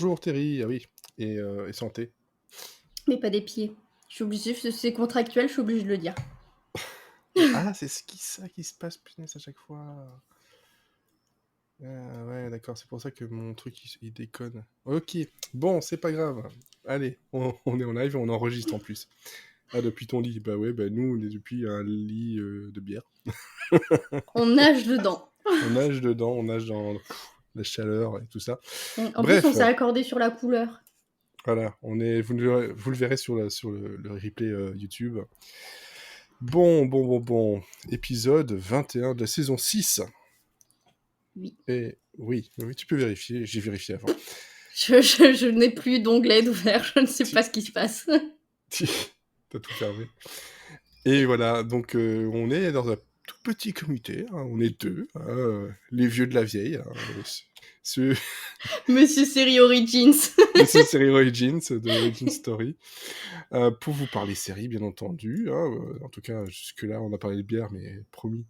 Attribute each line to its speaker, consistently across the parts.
Speaker 1: Bonjour Terry, ah oui, et santé.
Speaker 2: Mais pas des pieds. Je suis obligée, c'est contractuel, je suis obligée de le dire.
Speaker 1: Ah, c'est ça qui se passe, punaise, à chaque fois. Ah, ouais, d'accord, c'est pour ça que mon truc, il déconne. Ok, bon, c'est pas grave. Allez, on est en live et on enregistre en plus. Ah, depuis ton lit, bah ouais, bah nous, on est depuis un lit de bière.
Speaker 2: On nage dedans.
Speaker 1: On nage dedans, on nage dans la chaleur et tout ça.
Speaker 2: En plus, on
Speaker 1: Bref,
Speaker 2: s'est accordé sur la couleur.
Speaker 1: voilà, vous le verrez sur le replay YouTube. Bon. Épisode 21 de la saison 6.
Speaker 2: Oui.
Speaker 1: Et oui, tu peux vérifier, j'ai vérifié avant.
Speaker 2: Je n'ai plus d'onglet d'ouvert, je ne sais pas
Speaker 1: Tu-
Speaker 2: ce qui se passe.
Speaker 1: T'as tout fermé. Et voilà, donc on est dans un tout petit comité, hein, on est deux, hein, les vieux de la vieille, hein, ce,
Speaker 2: Monsieur Série Origins.
Speaker 1: de ce série Origins, de Origin Story, pour vous parler série, bien entendu. Hein, en tout cas, jusque-là, on a parlé de bière, mais promis,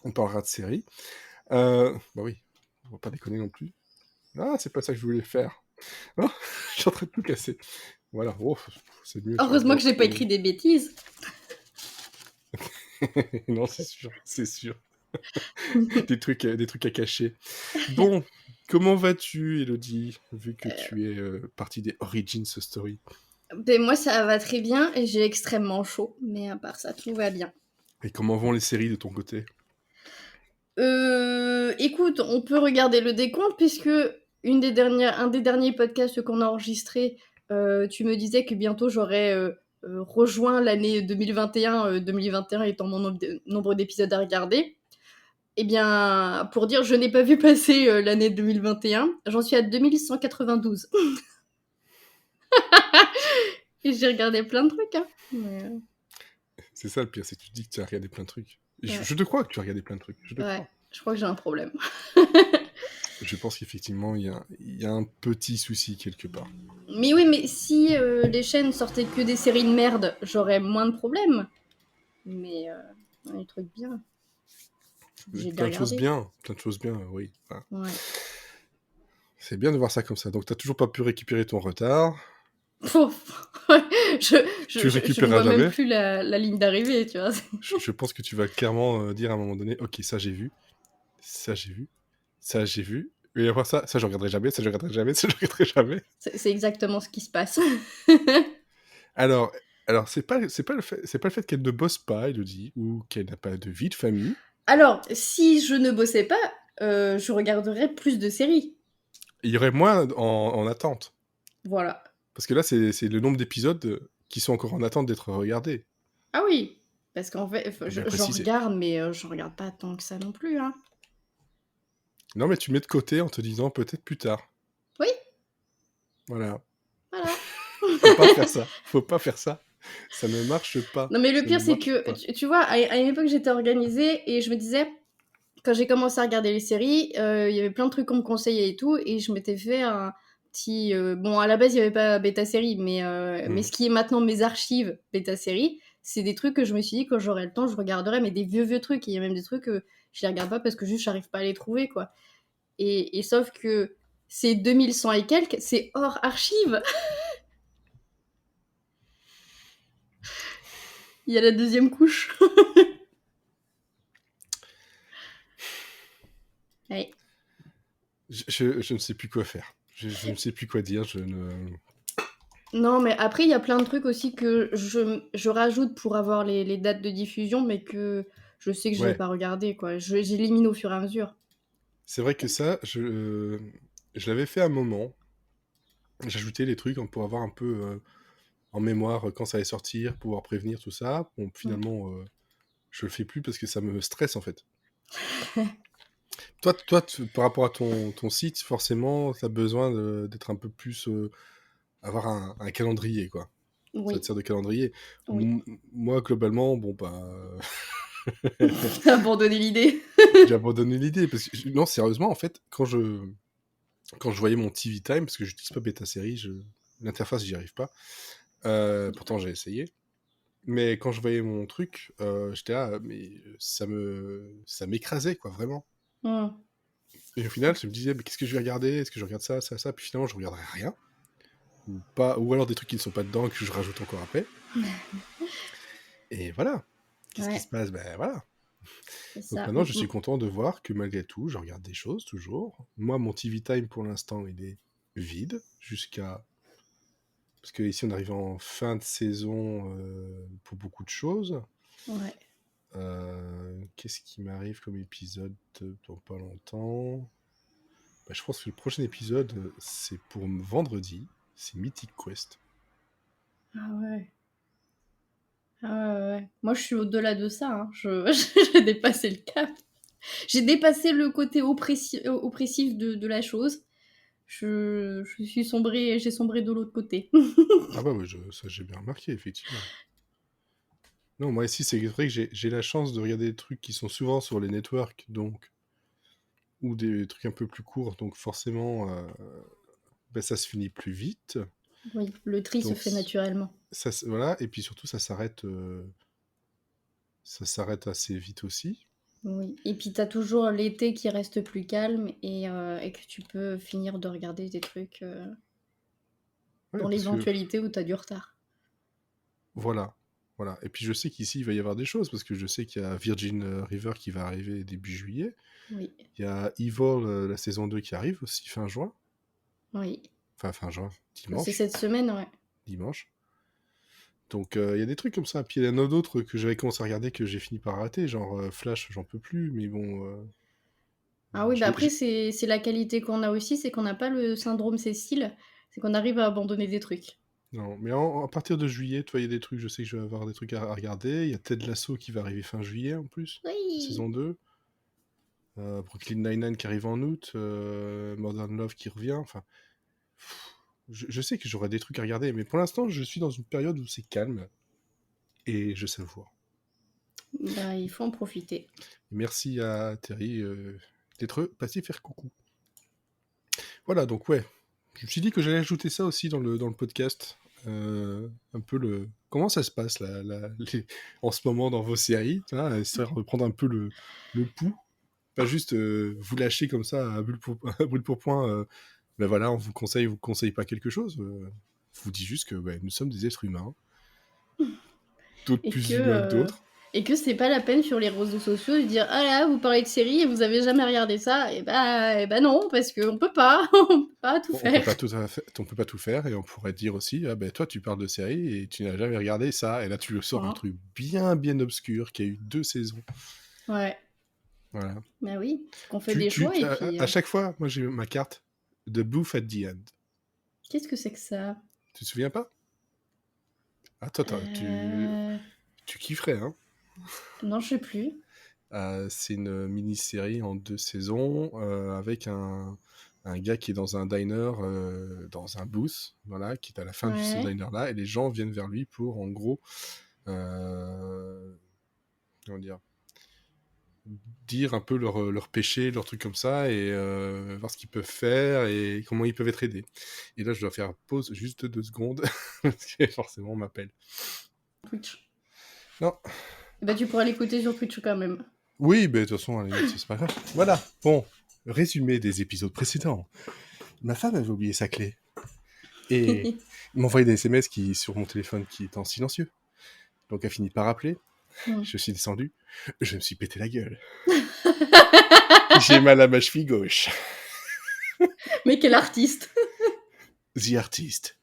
Speaker 1: on parlera de série. Bah oui, on va pas déconner non plus. Ah, c'est pas ça que je voulais faire. Oh, je suis en train de tout casser. Voilà, oh, c'est mieux.
Speaker 2: Heureusement que j'ai pas écrit des bêtises.
Speaker 1: Non, c'est sûr. des trucs à cacher. Bon, comment vas-tu, Elodie, vu que tu es partie des Origins Story?
Speaker 2: Ben, moi, ça va très bien et j'ai extrêmement chaud, mais à part ça, tout va bien.
Speaker 1: Et comment vont les séries de ton côté?
Speaker 2: Écoute, on peut regarder le décompte puisque un des derniers podcasts qu'on a enregistré, tu me disais que bientôt j'aurais rejoint l'année 2021, 2021 étant mon nombre d'épisodes à regarder. Eh bien, pour dire je n'ai pas vu passer l'année 2021, j'en suis à 2192. Et j'ai regardé plein de trucs, hein. Mais,
Speaker 1: C'est ça le pire, c'est que tu dis que tu as regardé plein de trucs.
Speaker 2: ouais,
Speaker 1: Je te crois que tu as regardé plein de trucs, je te
Speaker 2: ouais,
Speaker 1: crois.
Speaker 2: je crois que j'ai un problème.
Speaker 1: Je pense qu'effectivement, il y a un petit souci quelque part.
Speaker 2: Mais oui, mais si les chaînes sortaient que des séries de merde, j'aurais moins de problèmes. Mais les trucs bien, j'ai de les regarder.
Speaker 1: Plein de choses bien, oui. Enfin,
Speaker 2: Ouais.
Speaker 1: c'est bien de voir ça comme ça. Donc, t'as toujours pas pu récupérer ton retard.
Speaker 2: Pouf. Ouais,
Speaker 1: Tu
Speaker 2: je ne
Speaker 1: récupéreras
Speaker 2: vois même
Speaker 1: jamais.
Speaker 2: plus la ligne d'arrivée, tu vois.
Speaker 1: Je pense que tu vas clairement dire à un moment donné, ok, ça j'ai vu, ça j'ai vu, ça j'ai vu, et après ça je regarderai jamais, ça je regarderai jamais, ça je regarderai jamais.
Speaker 2: C'est exactement ce qui se passe.
Speaker 1: Alors, alors c'est pas le fait qu'elle ne bosse pas, Elodie, ou qu'elle n'a pas de vie de famille.
Speaker 2: Alors, si je ne bossais pas, je regarderais plus de séries.
Speaker 1: Il y aurait moins en attente.
Speaker 2: Voilà.
Speaker 1: Parce que là, c'est le nombre d'épisodes qui sont encore en attente d'être regardés.
Speaker 2: Ah oui, parce qu'en fait,
Speaker 1: Faut bien
Speaker 2: j'en
Speaker 1: préciser.
Speaker 2: regarde, mais je regarde pas tant que ça non plus, hein.
Speaker 1: Non, mais tu mets de côté en te disant peut-être plus tard.
Speaker 2: Oui,
Speaker 1: Voilà.
Speaker 2: voilà.
Speaker 1: Faut pas faire ça. Faut pas faire ça. Ça ne marche pas.
Speaker 2: Non, mais le
Speaker 1: Ça ne
Speaker 2: pire, c'est
Speaker 1: marche
Speaker 2: que,
Speaker 1: pas.
Speaker 2: tu vois, à une époque, j'étais organisée et je me disais, quand j'ai commencé à regarder les séries, il y avait plein de trucs qu'on me conseillait et tout, et je m'étais fait un petit. Bon, à la base, il n'y avait pas bêta série, mais
Speaker 1: Hmm.
Speaker 2: ce qui est maintenant mes archives bêta série, c'est des trucs que je me suis dit, quand j'aurai le temps, je regarderai, mais des vieux trucs. Et il y a même des trucs que je les regarde pas parce que juste, j'arrive pas à les trouver, quoi. Et sauf que c'est 2100 et quelques, c'est hors archives. Il y a la deuxième couche. Ouais.
Speaker 1: Je ne sais plus quoi faire. Je ne sais plus quoi dire. Je ne.
Speaker 2: Non, mais après, il y a plein de trucs aussi que je rajoute pour avoir les dates de diffusion, mais que je sais que je vais
Speaker 1: Ouais.
Speaker 2: pas regarder, quoi. J'élimine au fur et à mesure.
Speaker 1: C'est vrai que ça, je l'avais fait à un moment. J'ajoutais les trucs pour avoir un peu en mémoire quand ça allait sortir, pouvoir prévenir tout ça. Bon,
Speaker 2: Mm.
Speaker 1: finalement, je le fais plus parce que ça me stresse en fait. Par rapport à ton site, forcément, tu as besoin d'être un peu plus. Avoir un calendrier, quoi. Ça te
Speaker 2: Oui,
Speaker 1: sert de calendrier.
Speaker 2: oui.
Speaker 1: Moi, globalement, bon, bah.
Speaker 2: Abandonner l'idée.
Speaker 1: J'ai abandonné l'idée. Parce que, non, sérieusement, en fait, quand je voyais mon TV Time, parce que j'utilise pas Beta Série, l'interface, j'y arrive pas. Pourtant, j'ai essayé. Mais quand je voyais mon truc, j'étais là, mais ça m'écrasait, quoi, vraiment.
Speaker 2: Mm.
Speaker 1: Et au final, je me disais, mais qu'est-ce que je vais regarder? Est-ce que je regarde ça, ça, ça? Puis finalement, je regarderai rien. Ou pas, ou alors des trucs qui ne sont pas dedans et que je rajoute encore après. Et voilà. Qu'est-ce qui se
Speaker 2: Ouais,
Speaker 1: passe? Ben voilà.
Speaker 2: c'est
Speaker 1: Donc
Speaker 2: ça.
Speaker 1: maintenant, je suis content de voir que malgré tout, je regarde des choses toujours. Moi, mon TV time pour l'instant, il est vide jusqu'à. Parce que ici, on arrive en fin de saison pour beaucoup de choses.
Speaker 2: Ouais.
Speaker 1: Qu'est-ce qui m'arrive comme épisode dans pas longtemps? Bah, je pense que le prochain épisode, c'est pour vendredi. C'est Mythic Quest.
Speaker 2: Ah ouais. Ah ouais, ouais. Moi, je suis au-delà de ça. Hein. J'ai dépassé le cap. J'ai dépassé le côté oppressif de la chose. Je suis sombrée, j'ai sombré de l'autre côté.
Speaker 1: Ah bah ouais, ça j'ai bien remarqué, effectivement. Non, moi ici, c'est vrai que j'ai la chance de regarder des trucs qui sont souvent sur les networks, donc, ou des trucs un peu plus courts, donc forcément, bah, ça se finit plus vite.
Speaker 2: Oui, le tri se
Speaker 1: Donc,
Speaker 2: fait naturellement.
Speaker 1: voilà, et puis surtout, ça s'arrête assez vite aussi.
Speaker 2: Oui. Et puis t'as toujours l'été qui reste plus calme et que tu peux finir de regarder des trucs
Speaker 1: Ouais,
Speaker 2: dans
Speaker 1: parce que,
Speaker 2: l'éventualité où t'as du retard.
Speaker 1: voilà. Voilà. Et puis je sais qu'ici, il va y avoir des choses, parce que je sais qu'il y a Virgin River qui va arriver début juillet.
Speaker 2: Oui,
Speaker 1: Il y a Evil, la saison 2 qui arrive aussi fin juin.
Speaker 2: oui.
Speaker 1: Enfin, fin juin,
Speaker 2: C'est
Speaker 1: dimanche.
Speaker 2: cette semaine, ouais.
Speaker 1: Dimanche. Donc il y a des trucs comme ça. Puis il y en a d'autres que j'avais commencé à regarder que j'ai fini par rater. Genre Flash, j'en peux plus, mais bon.
Speaker 2: Ah oui, bah
Speaker 1: j'ai-
Speaker 2: après,
Speaker 1: j'ai-
Speaker 2: c'est la qualité qu'on a aussi, c'est qu'on n'a pas le syndrome Cécile, c'est qu'on arrive à abandonner des trucs.
Speaker 1: Non, mais à partir de juillet, tu vois, il y a des trucs, je sais que je vais avoir des trucs à regarder. Il y a Ted Lasso qui va arriver fin juillet en plus,
Speaker 2: Oui.
Speaker 1: saison 2. Brooklyn Nine-Nine qui arrive en août. Modern Love qui revient. Enfin, je sais que j'aurai des trucs à regarder, mais pour l'instant, je suis dans une période où c'est calme et je savoure.
Speaker 2: Bah, il faut en profiter.
Speaker 1: Merci à Terry d'être passé faire coucou. Voilà, donc ouais, je me suis dit que j'allais ajouter ça aussi dans le podcast. Un peu le. Comment ça se passe en ce moment dans vos séries, tu vois, histoire de prendre un peu le pouls. Pas juste vous lâcher comme ça à brûle pour point. Ben voilà, on vous conseille pas quelque chose. On vous dit juste que ouais, nous sommes des êtres humains, d'autres
Speaker 2: Et
Speaker 1: plus
Speaker 2: que,
Speaker 1: humains que
Speaker 2: euh,
Speaker 1: d'autres.
Speaker 2: et que c'est pas la peine sur les réseaux sociaux de dire ah là, vous parlez de série et vous avez jamais regardé ça. Et bah non, parce qu'on peut pas, on peut pas tout
Speaker 1: On peut
Speaker 2: faire.
Speaker 1: pas on peut pas tout faire et on pourrait dire aussi, ah ben toi tu parles de série et tu n'as jamais regardé ça et là tu le sors un
Speaker 2: Hein.
Speaker 1: truc bien bien obscur qui a eu 2 saisons.
Speaker 2: Ouais,
Speaker 1: Voilà.
Speaker 2: bah oui, c'est qu'on fait des choix et puis.
Speaker 1: À chaque fois, moi j'ai ma carte de Booth at the End.
Speaker 2: Qu'est-ce que c'est que ça?
Speaker 1: Tu te souviens pas? Ah toi
Speaker 2: Euh...
Speaker 1: tu kifferais hein.
Speaker 2: Non, je sais plus.
Speaker 1: C'est une mini-série en 2 saisons avec un gars qui est dans un diner, dans un booth, voilà, qui est à la fin de ce
Speaker 2: Ouais.
Speaker 1: diner-là, et les gens viennent vers lui pour, en gros, comment dire un peu leur péché, leurs trucs comme ça, et voir ce qu'ils peuvent faire et comment ils peuvent être aidés. Et là, je dois faire pause juste 2 secondes, parce que forcément, on m'appelle.
Speaker 2: Twitch.
Speaker 1: Non.
Speaker 2: Et bah tu pourras l'écouter sur Twitch quand même.
Speaker 1: Oui, mais de toute façon, à la limite, c'est pas grave. Voilà, bon, résumé des épisodes précédents. Ma femme avait oublié sa clé. Et il m'a envoyé des SMS sur mon téléphone qui est en silencieux. Donc elle finit par appeler. Je suis descendu. Je me suis pété la gueule. J'ai mal à ma cheville gauche.
Speaker 2: Mais quel artiste.
Speaker 1: The Artist.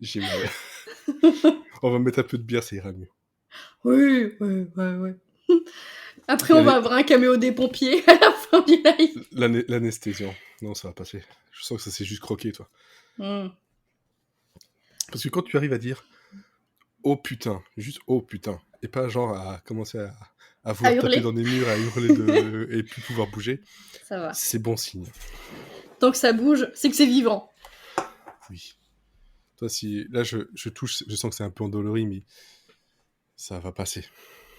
Speaker 1: J'ai mal. On va mettre un peu de bière, ça ira mieux.
Speaker 2: Oui, ouais. Après, on va avoir un caméo des pompiers à la fin du live.
Speaker 1: L'anesthésion. Non, ça va passer. Je sens que ça s'est juste croqué, toi. Parce que quand tu arrives à dire oh putain, juste oh putain, et pas genre à commencer à vouloir taper dans des murs, à hurler et plus pouvoir bouger,
Speaker 2: ça va.
Speaker 1: C'est bon signe.
Speaker 2: Tant que ça bouge, c'est que c'est vivant.
Speaker 1: Oui. Toi, là, je touche, je sens que c'est un peu endolori, mais ça va passer.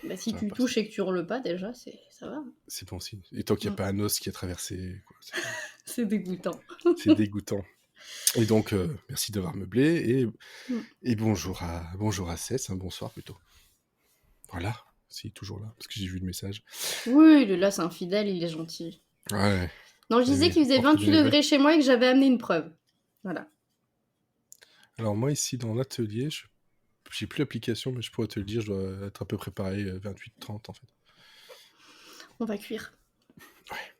Speaker 2: Bah, si tu touches et que tu hurles pas, déjà, ça va.
Speaker 1: C'est bon signe. Et tant qu'il n'y a pas un os qui a traversé, quoi,
Speaker 2: c'est dégoûtant.
Speaker 1: C'est dégoûtant. Et donc, merci d'avoir meublé et bonjour à Cess, bonsoir plutôt. Voilà. s'il est toujours là, parce que j'ai vu le message.
Speaker 2: Oui, là, c'est un fidèle, il est gentil.
Speaker 1: Ouais,
Speaker 2: Non, je disais
Speaker 1: et
Speaker 2: qu'il faisait
Speaker 1: porte bien
Speaker 2: 28
Speaker 1: les
Speaker 2: degrés chez moi et que j'avais amené une preuve. Voilà.
Speaker 1: Alors moi, ici, dans l'atelier, j'ai plus l'application, mais je pourrais te le dire, je dois être à peu près pareil, 28-30 en fait.
Speaker 2: On va cuire.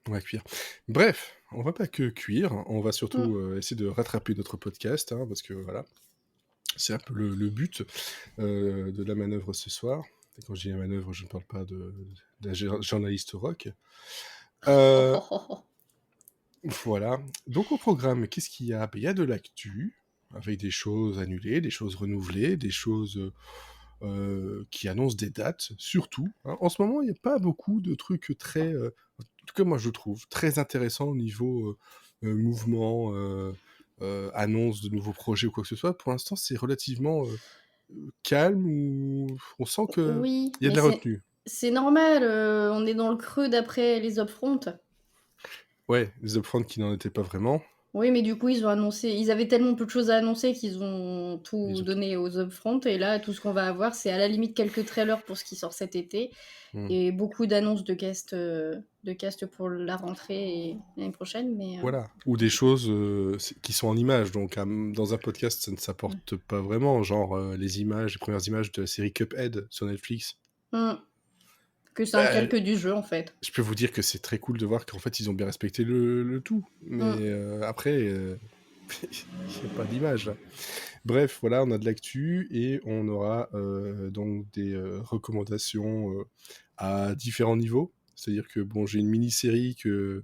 Speaker 1: On va cuire. Bref, on va pas que cuire, on va
Speaker 2: Mm.
Speaker 1: surtout essayer de rattraper notre podcast, hein, parce que voilà, c'est un peu le but de la manœuvre ce soir. Et quand je dis la manœuvre, je ne parle pas d'un journaliste rock. Euh, voilà. Donc au programme, qu'est-ce qu'il y a? Ben, il y a de l'actu, avec des choses annulées, des choses renouvelées, des choses qui annoncent des dates, surtout. Hein. En ce moment, il n'y a pas beaucoup de trucs très, en tout cas moi je trouve, très intéressants au niveau mouvement, annonce de nouveaux projets ou quoi que ce soit. Pour l'instant, c'est relativement calme, ou on sent qu'il
Speaker 2: Oui,
Speaker 1: y a de
Speaker 2: mais
Speaker 1: la retenue.
Speaker 2: c'est normal, on est dans le creux d'après les upfronts.
Speaker 1: Ouais, les upfronts qui n'en étaient pas vraiment.
Speaker 2: Oui, mais du coup, ils ont annoncé, ils avaient tellement peu de choses à annoncer qu'ils ont tout
Speaker 1: Les autres.
Speaker 2: donné aux upfronts. Et là, tout ce qu'on va avoir, c'est à la limite quelques trailers pour ce qui sort cet été
Speaker 1: Hmm.
Speaker 2: et beaucoup d'annonces de cast pour la rentrée et l'année prochaine. Mais
Speaker 1: Voilà. Ou des choses qui sont en images. Donc dans un podcast, ça ne s'apporte pas vraiment. Genre les images, les premières images de la série Cuphead sur Netflix.
Speaker 2: hmm, que c'est un
Speaker 1: Bah,
Speaker 2: calque du jeu en fait.
Speaker 1: je peux vous dire que c'est très cool de voir qu'en fait ils ont bien respecté le tout. Mais
Speaker 2: Hmm.
Speaker 1: après, il n'y a pas d'image là. Bref, voilà, on a de l'actu et on aura donc des recommandations à différents niveaux. C'est-à-dire que bon, j'ai une mini-série que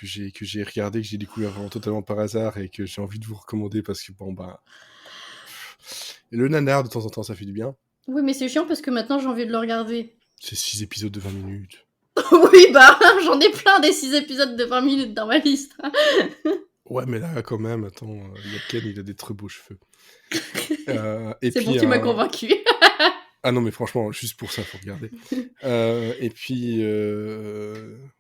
Speaker 1: j'ai regardée, que j'ai découvert vraiment totalement par hasard et que j'ai envie de vous recommander parce que bon bah le nanar de temps en temps ça fait du bien.
Speaker 2: Oui, mais c'est chiant parce que maintenant j'ai envie de le regarder.
Speaker 1: C'est 6 épisodes de 20 minutes.
Speaker 2: Oui, bah, j'en ai plein des 6 épisodes de 20 minutes dans ma liste.
Speaker 1: Ouais, mais là quand même, attends, il y a Ken, il a des très beaux cheveux. Et
Speaker 2: C'est bon,
Speaker 1: puis
Speaker 2: tu m'as convaincu.
Speaker 1: ah non mais franchement, juste pour ça faut regarder. Et puis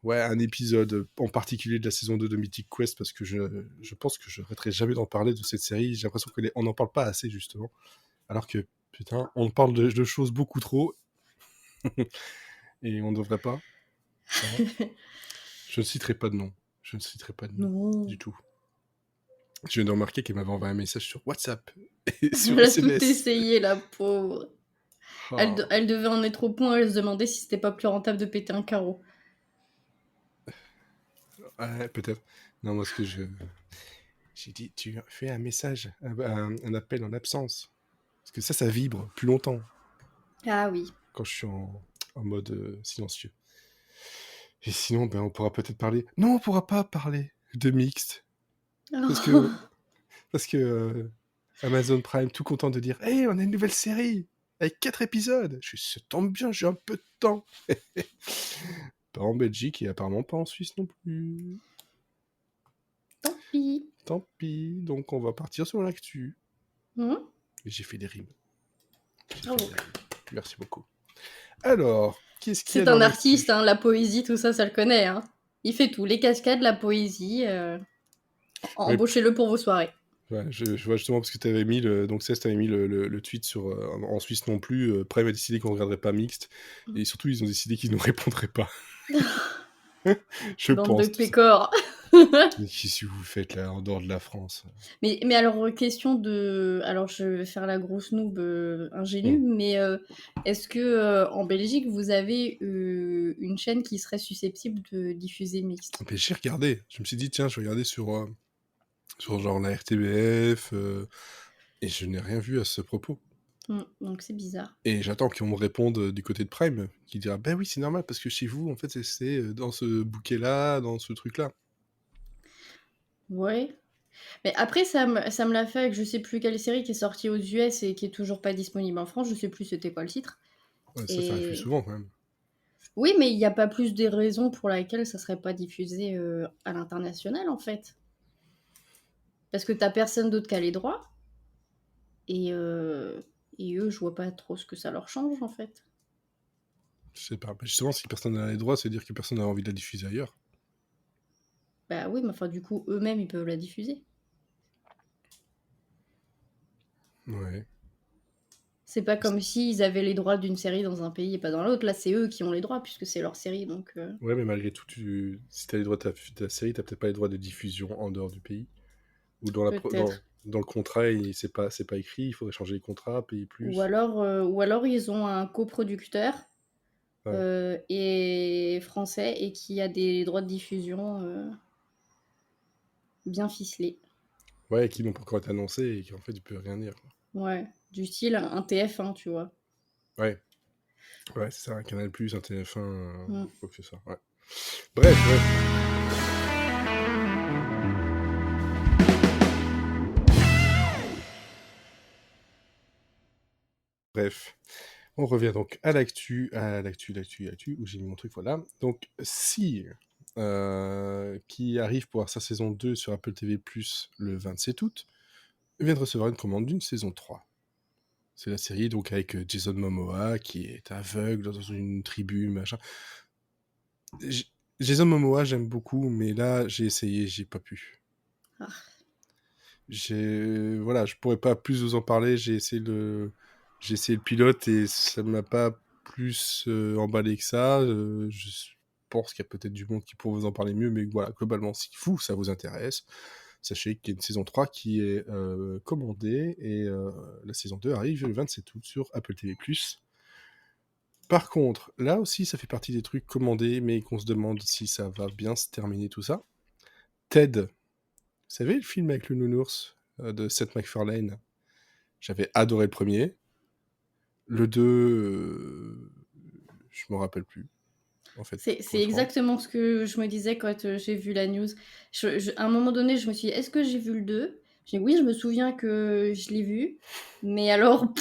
Speaker 1: ouais, un épisode en particulier de la saison 2 de Mythic Quest, parce que je pense que je n'arrêterai jamais d'en parler de cette série. J'ai l'impression qu'on n'en parle pas assez justement. Alors que putain, on parle de choses beaucoup trop et on ne devrait pas. Hein. Je ne citerai pas de nom. Je ne citerai pas de nom
Speaker 2: Non.
Speaker 1: du tout. Je viens de remarquer qu'elle m'avait envoyé un message sur WhatsApp et sur
Speaker 2: Elle a tout
Speaker 1: SMS.
Speaker 2: essayé, la pauvre.
Speaker 1: Oh.
Speaker 2: Elle devait en être au point, elle se demandait si c'était pas plus rentable de péter un carreau.
Speaker 1: Ouais, peut-être. Non, moi, ce que j'ai dit, tu fais un message, un appel en absence. Parce que ça vibre plus longtemps
Speaker 2: Ah oui.
Speaker 1: quand je suis en mode silencieux. Et sinon, ben, on pourra peut-être parler. Non, on pourra pas parler de mixte. Parce que, parce que Amazon Prime, tout content de dire hey, on a une nouvelle série avec 4 épisodes. Ça tombe bien, j'ai un peu de temps. Pas en Belgique et apparemment pas en Suisse non plus.
Speaker 2: Tant pis.
Speaker 1: Tant pis, donc on va partir sur l'actu.
Speaker 2: Hmm.
Speaker 1: Et j'ai fait des rimes.
Speaker 2: Bravo.
Speaker 1: Merci beaucoup. Alors, qu'est-ce qu'il y a
Speaker 2: C'est
Speaker 1: dans
Speaker 2: un artiste,
Speaker 1: l'actu?
Speaker 2: hein, la poésie, tout ça, ça le connaît. Hein. Il fait tout, les cascades, la poésie.
Speaker 1: Oui,
Speaker 2: Embauchez-le pour vos soirées.
Speaker 1: ouais, je vois justement parce que tu avais mis donc Cesc t'avais mis le tweet sur en Suisse non plus. Prime a décidé qu'on ne regarderait pas mixte et surtout ils ont décidé qu'ils ne nous répondraient pas. Je
Speaker 2: Bande de
Speaker 1: pense tout ça.
Speaker 2: pécores.
Speaker 1: Mais qu'est-ce que vous faites là en dehors de la France?
Speaker 2: Mais alors, question de. Alors, je vais faire la grosse noob ingénue,
Speaker 1: Hmm.
Speaker 2: mais est-ce que en Belgique, vous avez une chaîne qui serait susceptible de diffuser mixte?
Speaker 1: Mais j'ai regardé. Je me suis dit tiens, je vais regarder sur genre la RTBF et je n'ai rien vu à ce propos.
Speaker 2: Donc, c'est bizarre.
Speaker 1: Et j'attends qu'on me réponde du côté de Prime, qui dira ben oui, c'est normal parce que chez vous, en fait, c'est dans ce bouquet-là, dans ce truc-là.
Speaker 2: Ouais. Mais après, ça me l'a fait avec je sais plus quelle série qui est sortie aux US et qui est toujours pas disponible en France. Je sais plus c'était quoi le titre.
Speaker 1: Ouais, ça arrive plus
Speaker 2: Et
Speaker 1: souvent quand même.
Speaker 2: oui, mais il n'y a pas plus des raisons pour lesquelles ça serait pas diffusé à l'international en fait. Parce que t'as personne d'autre qui a les droits. Et, euh, et eux, je vois pas trop ce que ça leur change en fait.
Speaker 1: Je sais pas. Mais justement, si personne n'a les droits, c'est dire que personne n'a envie de la diffuser ailleurs.
Speaker 2: Bah oui, mais enfin du coup, eux-mêmes, ils peuvent la diffuser.
Speaker 1: Ouais.
Speaker 2: C'est pas comme s'ils avaient les droits d'une série dans un pays et pas dans l'autre. Là, c'est eux qui ont les droits puisque c'est leur série, donc
Speaker 1: Ouais, mais malgré tout, si t'as les droits de ta série, t'as peut-être pas les droits de diffusion en dehors du pays. Ou
Speaker 2: peut-être.
Speaker 1: dans le contrat, c'est pas écrit, il faudrait changer les contrats, payer
Speaker 2: Ou
Speaker 1: plus.
Speaker 2: alors ils ont un coproducteur
Speaker 1: Ouais.
Speaker 2: et français et qui a des droits de diffusion bien ficelés.
Speaker 1: Ouais, qui n'ont pas encore été annoncés et qui en fait, tu peux rien dire, quoi.
Speaker 2: Ouais, du style un TF1, tu vois.
Speaker 1: Ouais, ouais, c'est ça, un Canal+, un TF1,
Speaker 2: Mm.
Speaker 1: quoi que ce soit, ouais. Bref, bref. Bref, on revient donc à l'actu, où j'ai mis mon truc, voilà. Donc, Sire, qui arrive pour avoir sa saison 2 sur Apple TV+, le 27 août, vient de recevoir une commande d'une saison 3. C'est la série donc avec Jason Momoa qui est aveugle dans une tribu, machin. Jason Momoa, j'aime beaucoup, mais là, j'ai essayé, j'ai pas pu.
Speaker 2: Ah.
Speaker 1: Voilà, je pourrais pas plus vous en parler. J'ai essayé le pilote et ça m'a pas plus emballé que ça. Je pense qu'il y a peut-être du monde qui pourrait vous en parler mieux, mais voilà, globalement, si vous, ça vous intéresse, sachez qu'il y a une saison 3 qui est commandée et la saison 2 arrive le 27 août sur Apple TV+. Par contre, là aussi, ça fait partie des trucs commandés, mais qu'on se demande si ça va bien se terminer tout ça. Ted, vous savez le film avec le nounours de Seth MacFarlane? J'avais adoré le premier. Le 2, je me rappelle plus, en fait, pour
Speaker 2: C'est
Speaker 1: être franc.
Speaker 2: exactement ce que je me disais quand j'ai vu la news. À un moment donné, je me suis dit, est-ce que j'ai vu le 2? J'ai dit, oui, je me souviens que je l'ai vu, mais alors,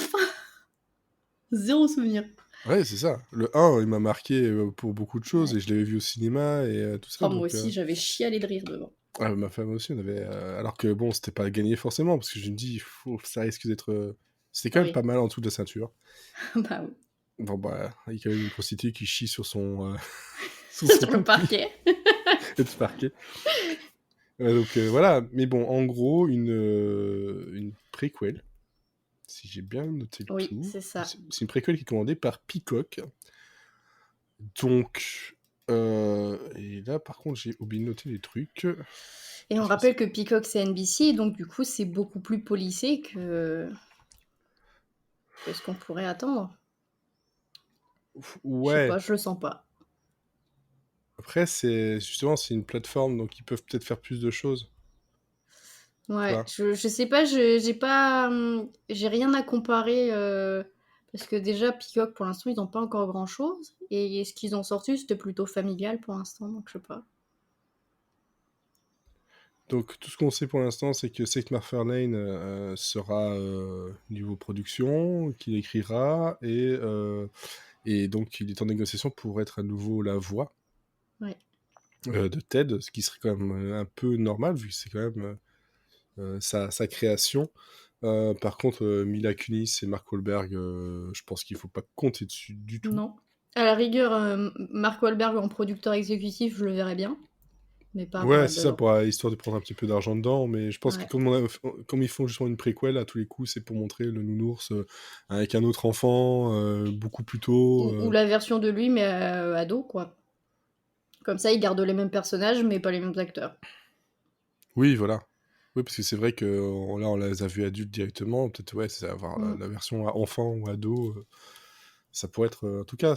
Speaker 2: zéro souvenir.
Speaker 1: Ouais, c'est ça. Le 1, il m'a marqué pour beaucoup de choses,
Speaker 2: Ouais.
Speaker 1: et je l'avais vu au cinéma, et tout ça,
Speaker 2: Oh, moi
Speaker 1: donc...
Speaker 2: aussi, j'avais chialé de rire devant.
Speaker 1: Ma femme aussi, on avait... alors que, bon, c'était pas gagné forcément, parce que je me dis, ça risque d'être... C'était quand même
Speaker 2: Oui,
Speaker 1: pas mal en dessous de la ceinture.
Speaker 2: bah oui.
Speaker 1: Bon, bah, il y a quand même une prostituée qui chie sur son... sur son
Speaker 2: Sur le
Speaker 1: tapis,
Speaker 2: parquet.
Speaker 1: et de parquet. Donc, voilà. Mais bon, en gros, une préquel, si j'ai bien noté le
Speaker 2: Oui,
Speaker 1: tout.
Speaker 2: c'est ça.
Speaker 1: C'est une préquelle qui est commandée par Peacock. Donc, et là, par contre, j'ai oublié de noter des trucs.
Speaker 2: Et on
Speaker 1: Qu'est-ce que
Speaker 2: rappelle
Speaker 1: c'est?
Speaker 2: que Peacock, c'est NBC, donc du coup, c'est beaucoup plus policé que ce qu'on pourrait attendre. Je sais
Speaker 1: Ouais.
Speaker 2: pas, je le sens pas.
Speaker 1: Après, c'est une plateforme, donc ils peuvent peut-être faire plus de choses. Tu
Speaker 2: Ouais,
Speaker 1: vois?
Speaker 2: je sais pas, j'ai rien à comparer parce que déjà Peacock pour l'instant ils ont pas encore grand chose et ce qu'ils ont sorti c'était plutôt familial pour l'instant donc je sais pas.
Speaker 1: Donc, tout ce qu'on sait pour l'instant, c'est que Seth MacFarlane sera niveau production, qu'il écrira, et donc il est en négociation pour être à nouveau la voix
Speaker 2: Ouais.
Speaker 1: de Ted, ce qui serait quand même un peu normal, vu que c'est quand même sa création. Par contre, Mila Kunis et Mark Wahlberg, je pense qu'il faut pas compter dessus du tout.
Speaker 2: Non. À la rigueur, Mark Wahlberg en producteur exécutif, je le verrais bien, mais pas
Speaker 1: Ouais,
Speaker 2: apparaître
Speaker 1: c'est ça,
Speaker 2: dedans.
Speaker 1: pour histoire de prendre un petit peu d'argent dedans, mais je pense que
Speaker 2: Ouais.
Speaker 1: comme ils font justement une préquelle, à tous les coups, c'est pour montrer le nounours avec un autre enfant, beaucoup plus tôt.
Speaker 2: Ou la version de lui mais ado quoi. Comme ça ils gardent les mêmes personnages mais pas les mêmes acteurs.
Speaker 1: Oui, voilà. Oui, parce que c'est vrai que là, on les a vus adultes directement. Peut-être, ouais, c'est avoir la,
Speaker 2: Mm.
Speaker 1: la version enfant ou ado. Ça pourrait être. En tout cas,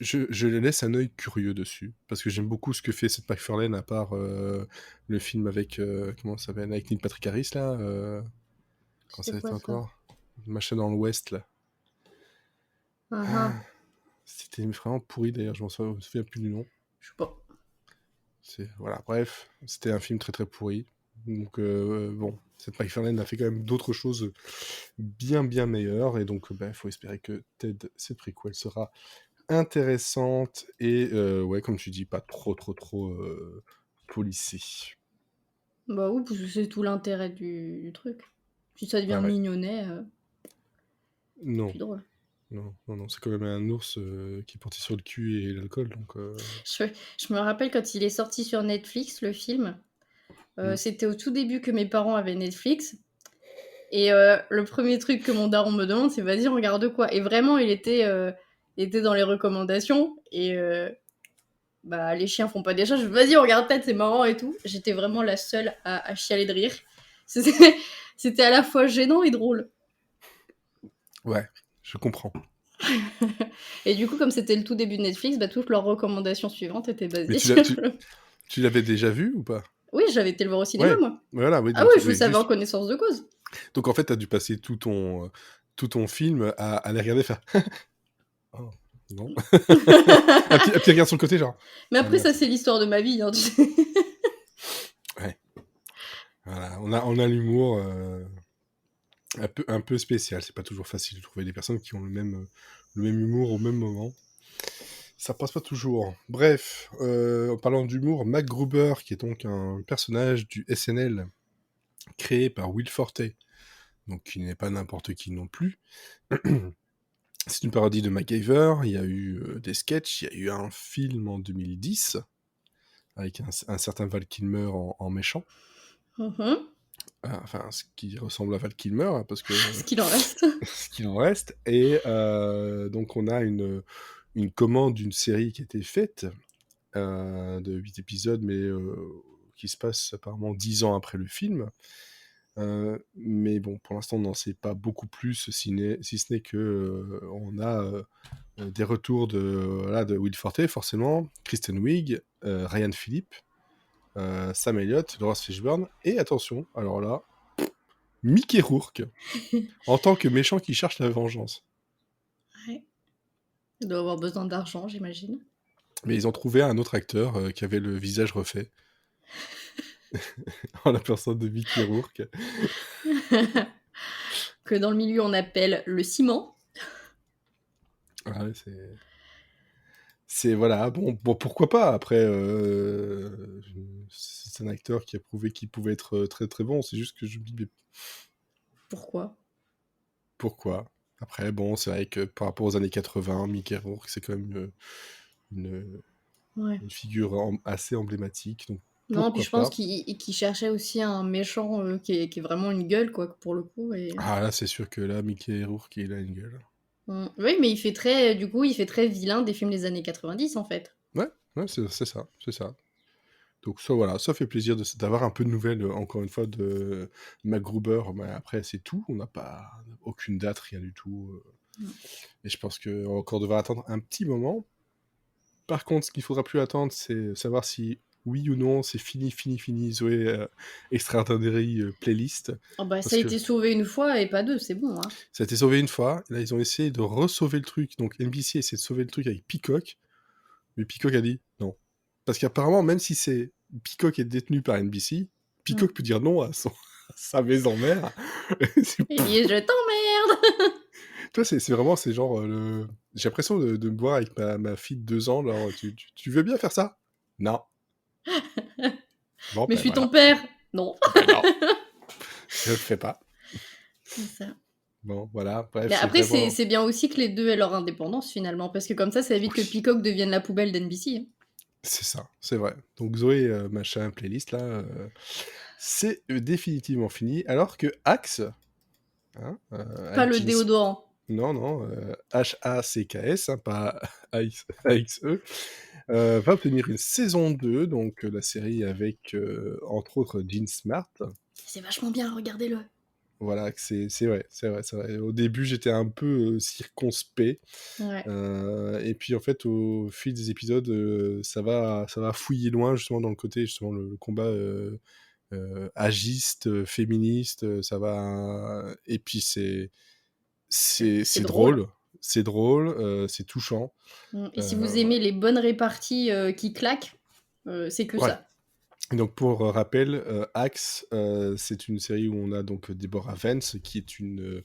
Speaker 1: je les laisse un œil curieux dessus. Parce que j'aime beaucoup ce que fait Seth MacFarlane, à part le film avec. Comment ça s'appelle? Avec Neil Patrick Harris, là. Comment
Speaker 2: C'était
Speaker 1: ça va être
Speaker 2: quoi ça?
Speaker 1: encore? Machin dans l'Ouest, là.
Speaker 2: Uh-huh.
Speaker 1: Ah, c'était vraiment pourri, d'ailleurs. Je m'en souviens plus du nom.
Speaker 2: Je sais pas.
Speaker 1: Voilà, bref. C'était un film très très pourri. Donc, bon. Seth MacFarlane a fait quand même d'autres choses bien bien meilleures. Et donc, il faut espérer que Ted, cette préquelle, sera intéressante et ouais, comme tu dis, pas trop trop trop policée.
Speaker 2: Bah oui, parce que c'est tout l'intérêt du truc. Si ça devient
Speaker 1: Ah ouais.
Speaker 2: mignonnet, c'est
Speaker 1: Non,
Speaker 2: plus drôle.
Speaker 1: non, non, non, c'est quand même un ours qui est porté sur le cul et l'alcool, donc...
Speaker 2: Je, je me rappelle quand il est sorti sur Netflix, le film.
Speaker 1: hmm.
Speaker 2: C'était au tout début que mes parents avaient Netflix. Et le premier truc que mon daron me demande, c'est vas-y, regarde quoi. Et vraiment, il était dans les recommandations. Et bah, les chiens font pas des chats. Je vas-y, regarde peut-être, c'est marrant et tout. J'étais vraiment la seule à chialer de rire. C'était, c'était à la fois gênant et drôle.
Speaker 1: Ouais, je comprends.
Speaker 2: Et du coup, comme c'était le tout début de Netflix, bah, toutes leurs recommandations suivantes étaient
Speaker 1: Mais
Speaker 2: basées
Speaker 1: tu
Speaker 2: sur
Speaker 1: l'as, tu l'avais déjà vu ou pas?
Speaker 2: Oui, j'avais été le voir au cinéma,
Speaker 1: Ouais,
Speaker 2: moi.
Speaker 1: voilà, oui,
Speaker 2: Ah
Speaker 1: donc
Speaker 2: oui, je le
Speaker 1: oui,
Speaker 2: savais en
Speaker 1: juste.
Speaker 2: connaissance de cause.
Speaker 1: Donc en fait, t'as dû passer tout ton film à les regarder faire. Oh, non. Un petit regard sur le côté, genre.
Speaker 2: Mais
Speaker 1: Ah
Speaker 2: après, ça,
Speaker 1: mince.
Speaker 2: c'est l'histoire de ma vie. Hein, tu sais.
Speaker 1: Ouais. Voilà, on a l'humour un peu spécial. C'est pas toujours facile de trouver des personnes qui ont le même humour au même moment. Ça passe pas toujours. Bref, en parlant d'humour, Mac Gruber, qui est donc un personnage du SNL créé par Will Forte, donc qui n'est pas n'importe qui non plus. C'est une parodie de MacGyver. Il y a eu des sketchs, il y a eu un film en 2010 avec un certain Val Kilmer en méchant.
Speaker 2: Mhm.
Speaker 1: Enfin, ce qui ressemble à Val Kilmer, hein, parce que
Speaker 2: Ce qu'il en reste.
Speaker 1: ce qu'il en reste. Et donc, on a une commande d'une série qui a été faite de 8 épisodes, mais qui se passe apparemment 10 ans après le film. Mais bon, pour l'instant, on n'en sait pas beaucoup plus, si ce n'est que on a des retours de Will Forte, forcément, Kristen Wiig, Ryan Phillippe, Sam Elliott, Laurence Fishburne, et attention, alors là, Mickey Rourke, en tant que méchant qui cherche la vengeance.
Speaker 2: Ouais. Il doit avoir besoin d'argent, j'imagine.
Speaker 1: Mais ils ont trouvé un autre acteur qui avait le visage refait, en la personne de Mickey Rourke.
Speaker 2: Que dans le milieu, on appelle le ciment.
Speaker 1: Ah ouais, c'est voilà, bon, pourquoi pas. Après, c'est un acteur qui a prouvé qu'il pouvait être très très bon. C'est juste que je me dis, mais
Speaker 2: Pourquoi?
Speaker 1: pourquoi? Après, bon, c'est vrai que par rapport aux années 80, Mickey Rourke, c'est quand même une,
Speaker 2: Ouais.
Speaker 1: une figure assez emblématique. Donc
Speaker 2: Non, puis
Speaker 1: pourquoi
Speaker 2: je pense
Speaker 1: pas?
Speaker 2: qu'il cherchait aussi un méchant qui est vraiment une gueule, quoi, pour le coup. Et...
Speaker 1: Ah là, c'est sûr que là, Mickey Rourke, il a une gueule.
Speaker 2: Oui, mais il fait très, du coup, il fait très vilain des films des années 90, en fait.
Speaker 1: Ouais, ouais, c'est ça, c'est ça. Donc ça, voilà, ça fait plaisir d'avoir un peu de nouvelles, encore une fois, de MacGruber. Mais après, c'est tout. On n'a pas aucune date, rien du tout.
Speaker 2: Mm.
Speaker 1: Et je pense qu'on va encore devoir attendre un petit moment. Par contre, ce qu'il faudra plus attendre, c'est savoir si, oui ou non, c'est fini, Zoé Extraordinary Playlist.
Speaker 2: Oh, bah, ça
Speaker 1: Parce
Speaker 2: a
Speaker 1: que
Speaker 2: été sauvé une fois et pas deux, c'est bon, hein.
Speaker 1: ça a été sauvé une fois. Là, ils ont essayé de re-sauver le truc. Donc NBC a essayé de sauver le truc avec Peacock. Mais Peacock a dit non. Parce qu'apparemment, même si Peacock est détenu par NBC,
Speaker 2: Mm.
Speaker 1: Peacock peut dire non à sa maison mère.
Speaker 2: Il dit, je t'emmerde.
Speaker 1: Toi, c'est vraiment, c'est genre, j'ai l'impression de me voir avec ma fille de 2 ans, genre, tu veux bien faire ça? Non. Bon,
Speaker 2: Mais je
Speaker 1: ben
Speaker 2: suis ton
Speaker 1: voilà.
Speaker 2: père. Non.
Speaker 1: Ben non, je le fais pas.
Speaker 2: C'est ça.
Speaker 1: Bon, voilà, bref,
Speaker 2: Mais
Speaker 1: c'est
Speaker 2: après,
Speaker 1: vraiment...
Speaker 2: c'est bien aussi que les deux aient leur indépendance, finalement, parce que comme ça évite que
Speaker 1: Oui,
Speaker 2: Peacock devienne la poubelle d'NBC. Hein.
Speaker 1: c'est ça, c'est vrai. Donc Zoé, machin, playlist, là, c'est définitivement fini, alors que Axe, hein,
Speaker 2: Pas le
Speaker 1: Jeans...
Speaker 2: déodorant.
Speaker 1: Non, non, HACKS, hein, pas AXE, va obtenir une saison 2, donc la série avec, entre autres, Jean Smart.
Speaker 2: C'est vachement bien, regardez-le.
Speaker 1: Voilà, que c'est vrai, c'est vrai, c'est vrai. Au début, j'étais un peu circonspect,
Speaker 2: Ouais.
Speaker 1: et puis en fait, au fil des épisodes, ça va fouiller loin justement dans le côté justement le combat agiste, féministe, ça va, et puis
Speaker 2: C'est
Speaker 1: c'est
Speaker 2: drôle.
Speaker 1: drôle, c'est touchant.
Speaker 2: Et si vous
Speaker 1: Voilà.
Speaker 2: aimez les bonnes réparties qui claquent, c'est que
Speaker 1: Ouais.
Speaker 2: ça.
Speaker 1: Et donc pour rappel, Axe, c'est une série où on a donc Deborah Vance, qui est une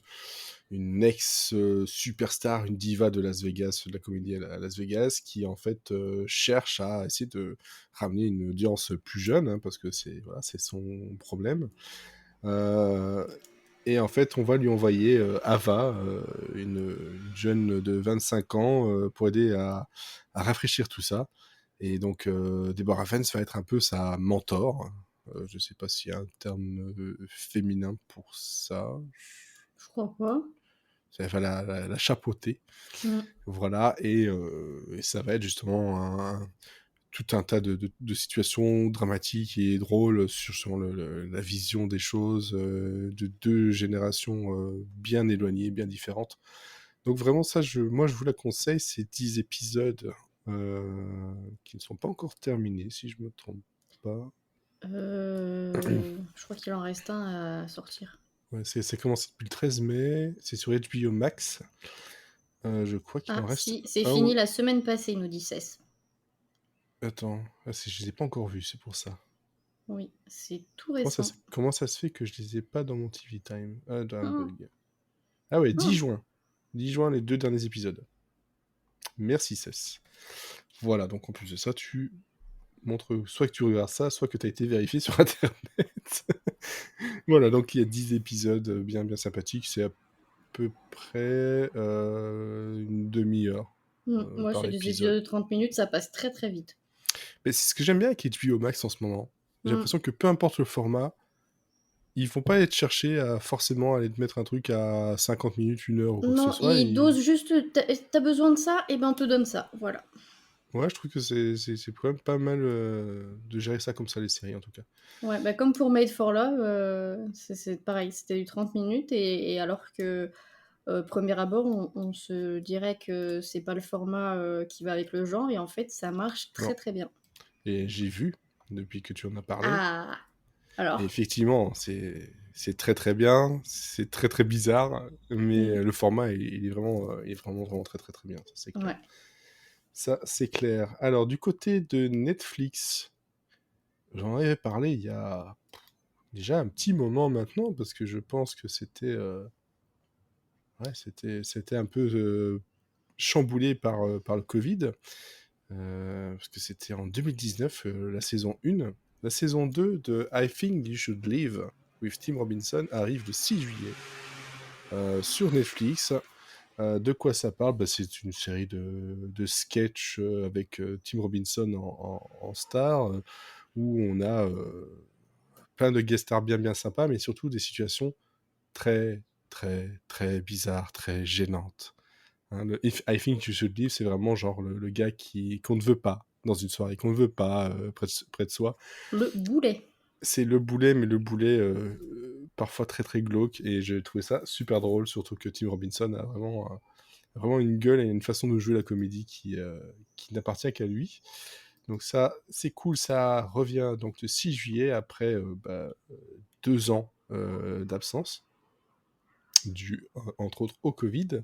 Speaker 1: ex-superstar, une diva de Las Vegas, de la comédie à Las Vegas, qui en fait cherche à essayer de ramener une audience plus jeune, hein, parce que c'est voilà, c'est son problème. Et en fait, on va lui envoyer Ava, une jeune de 25 ans, pour aider à rafraîchir tout ça. Et donc, Deborah Vance va être un peu sa mentor. Je sais pas s'il y a un terme féminin pour ça.
Speaker 2: Je crois pas.
Speaker 1: Ça va la chapeauter.
Speaker 2: Mm.
Speaker 1: Voilà, et ça va être justement tout un tas de situations dramatiques et drôles sur la vision des choses de deux générations bien éloignées, bien différentes. Donc vraiment ça, moi je vous la conseille, c'est 10 épisodes qui ne sont pas encore terminés, si je me trompe pas.
Speaker 2: Je crois qu'il en reste un à sortir.
Speaker 1: Ouais, c'est commencé depuis le 13 mai, c'est sur HBO Max. Je crois qu'il
Speaker 2: Ah,
Speaker 1: en reste
Speaker 2: si, c'est
Speaker 1: un
Speaker 2: fini
Speaker 1: ou...
Speaker 2: la semaine passée, nous dit Cess.
Speaker 1: Attends, je les ai pas encore vus, c'est pour ça.
Speaker 2: Oui, c'est tout récent.
Speaker 1: Comment ça se fait que je les ai pas dans mon TV Time? Ah, dans un
Speaker 2: Ah,
Speaker 1: bug. Ah ouais, 10
Speaker 2: ah.
Speaker 1: juin. 10 juin, les 2 derniers épisodes. Merci, Cess. Voilà, donc en plus de ça, tu montres soit que tu regardes ça, soit que tu as été vérifié sur Internet. Voilà, donc il y a 10 épisodes bien, bien sympathiques. C'est à peu près une demi-heure
Speaker 2: Moi,
Speaker 1: par
Speaker 2: c'est des
Speaker 1: épisode.
Speaker 2: épisodes de 30 minutes, ça passe très très vite.
Speaker 1: Mais c'est ce que j'aime bien avec HBO Max en ce moment. J'ai
Speaker 2: Mm.
Speaker 1: l'impression que peu importe le format, ils vont pas aller te chercher à forcément aller te mettre un truc à 50 minutes, 1 heure ou quoi que ce
Speaker 2: Non,
Speaker 1: soit.
Speaker 2: il dose juste, t'as besoin de ça, et ben on te donne ça, voilà.
Speaker 1: Ouais, je trouve que c'est quand même pas mal de gérer ça comme ça, les séries en tout cas.
Speaker 2: Ouais, bah comme pour Made for Love, c'est pareil, c'était du 30 minutes, et alors que, premier abord, on se dirait que c'est pas le format qui va avec le genre, et en fait, ça marche
Speaker 1: Non.
Speaker 2: très très bien.
Speaker 1: Et j'ai vu, depuis que tu en as parlé,
Speaker 2: Ah!
Speaker 1: et
Speaker 2: Alors,
Speaker 1: effectivement, c'est très très bien, c'est très très bizarre, mais
Speaker 2: mm,
Speaker 1: le format, il est vraiment, vraiment très très très bien, ça c'est clair.
Speaker 2: ouais.
Speaker 1: Ça, c'est clair. Alors, du côté de Netflix, j'en avais parlé il y a déjà un petit moment maintenant, parce que je pense que c'était un peu chamboulé par le Covid, parce que c'était en 2019, la saison 1. La saison 2 de I Think You Should Leave with Tim Robinson arrive le 6 juillet sur Netflix. De quoi ça parle? Bah, c'est une série de sketchs avec Tim Robinson en star, où on a plein de guest stars bien bien sympas, mais surtout des situations très très très bizarres, très gênantes. Hein, I Think You Should Leave, c'est vraiment genre le gars qu'on ne veut pas dans une soirée, qu'on ne veut pas près de soi.
Speaker 2: Le boulet.
Speaker 1: C'est le boulet, mais le boulet parfois très très glauque, et j'ai trouvé ça super drôle, surtout que Tim Robinson a vraiment une gueule et une façon de jouer la comédie qui n'appartient qu'à lui. Donc ça, c'est cool, ça revient donc le 6 juillet après 2 ans d'absence, dû entre autres au Covid.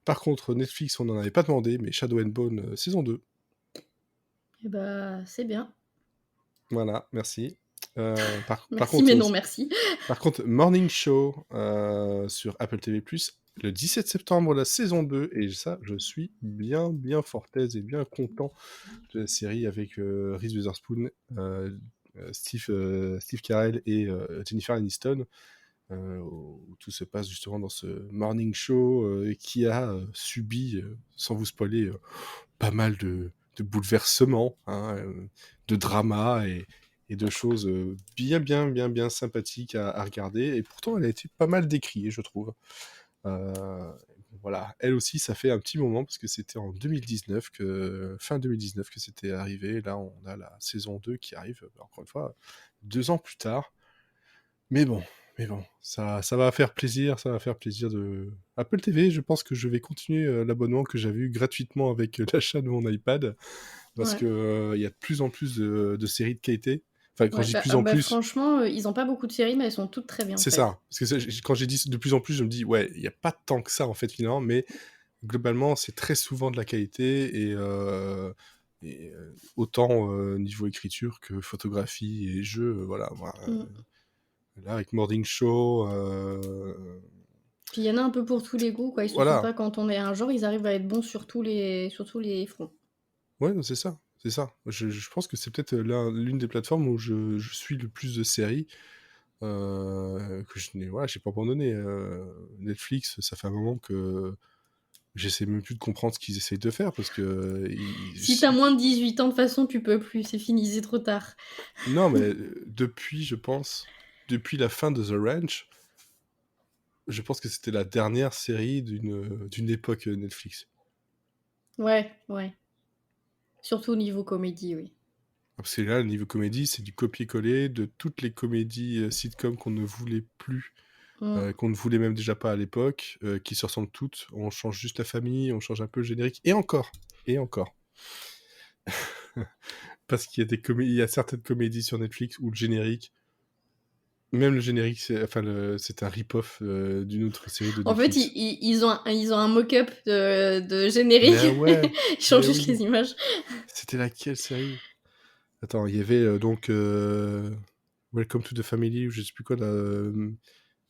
Speaker 1: Par contre, Netflix, on n'en avait pas demandé, mais Shadow and Bone saison 2.
Speaker 2: Eh bah, c'est bien.
Speaker 1: Voilà, merci. Par
Speaker 2: Merci,
Speaker 1: contre,
Speaker 2: mais non merci.
Speaker 1: Morning Show sur Apple TV+, le 17 septembre, la saison 2, et ça, je suis bien, bien fortaise et bien content de la série avec Reese Witherspoon, Steve Carell et Jennifer Aniston, où tout se passe justement dans ce Morning Show qui a subi, sans vous spoiler, pas mal de bouleversements, hein, de drama et de choses bien, bien, bien, bien sympathiques à regarder. Et pourtant, elle a été pas mal décriée, je trouve. Euh, voilà, elle aussi, ça fait un petit moment parce que c'était en 2019 fin 2019 que c'était arrivé. Là, on a la saison 2 qui arrive, encore une fois, 2 ans plus tard. Mais bon, ça va faire plaisir, ça va faire plaisir de... Apple TV, je pense que je vais continuer l'abonnement que j'avais eu gratuitement avec l'achat de mon iPad, parce
Speaker 2: Ouais.
Speaker 1: que il y a de plus en plus de séries de qualité. Enfin, quand
Speaker 2: Ouais,
Speaker 1: je dis de plus en
Speaker 2: bah,
Speaker 1: plus,
Speaker 2: franchement, ils ont pas beaucoup de séries, mais elles sont toutes très bien
Speaker 1: c'est
Speaker 2: faites.
Speaker 1: ça. Parce que quand j'ai dit de plus en plus, je me dis, ouais, il n'y a pas tant que ça, en fait, finalement, mais globalement, c'est très souvent de la qualité, et autant niveau écriture que photographie et jeu, voilà.
Speaker 2: Mm.
Speaker 1: Là, avec Morning Show,
Speaker 2: Puis il y en a un peu pour tous les goûts, quoi. Ils se sont
Speaker 1: voilà.
Speaker 2: pas cantonnés à un genre, ils arrivent à être bons sur tous les fronts.
Speaker 1: Ouais, non, c'est ça, c'est ça. Je pense que c'est peut-être l'une des plateformes où je suis le plus de séries, que je n'ai voilà, j'ai pas abandonné. Netflix, ça fait un moment que J'essaie même plus de comprendre ce qu'ils essayent de faire parce que
Speaker 2: Si t'as moins de 18 ans, de toute façon, tu peux plus, c'est fini, c'est trop tard.
Speaker 1: non, mais depuis, je pense, depuis la fin de The Ranch, je pense que c'était la dernière série d'une époque Netflix.
Speaker 2: Ouais. Surtout au niveau comédie, oui.
Speaker 1: Parce que là, le niveau comédie, c'est du copier-coller de toutes les comédies sitcoms qu'on ne voulait plus,
Speaker 2: Mm.
Speaker 1: qu'on ne voulait même déjà pas à l'époque, qui se ressemblent toutes. On change juste la famille, on change un peu le générique, et encore. Parce qu'il y a il y a certaines comédies sur Netflix où le générique, même le générique, c'est un rip-off d'une autre série de
Speaker 2: En fait,
Speaker 1: Netflix.
Speaker 2: ils ont un mock-up de générique.
Speaker 1: Mais ouais,
Speaker 2: Ils changent
Speaker 1: mais
Speaker 2: juste
Speaker 1: oui.
Speaker 2: les images.
Speaker 1: C'était laquelle série? Attends, il y avait Welcome to the Family, ou je sais plus quoi,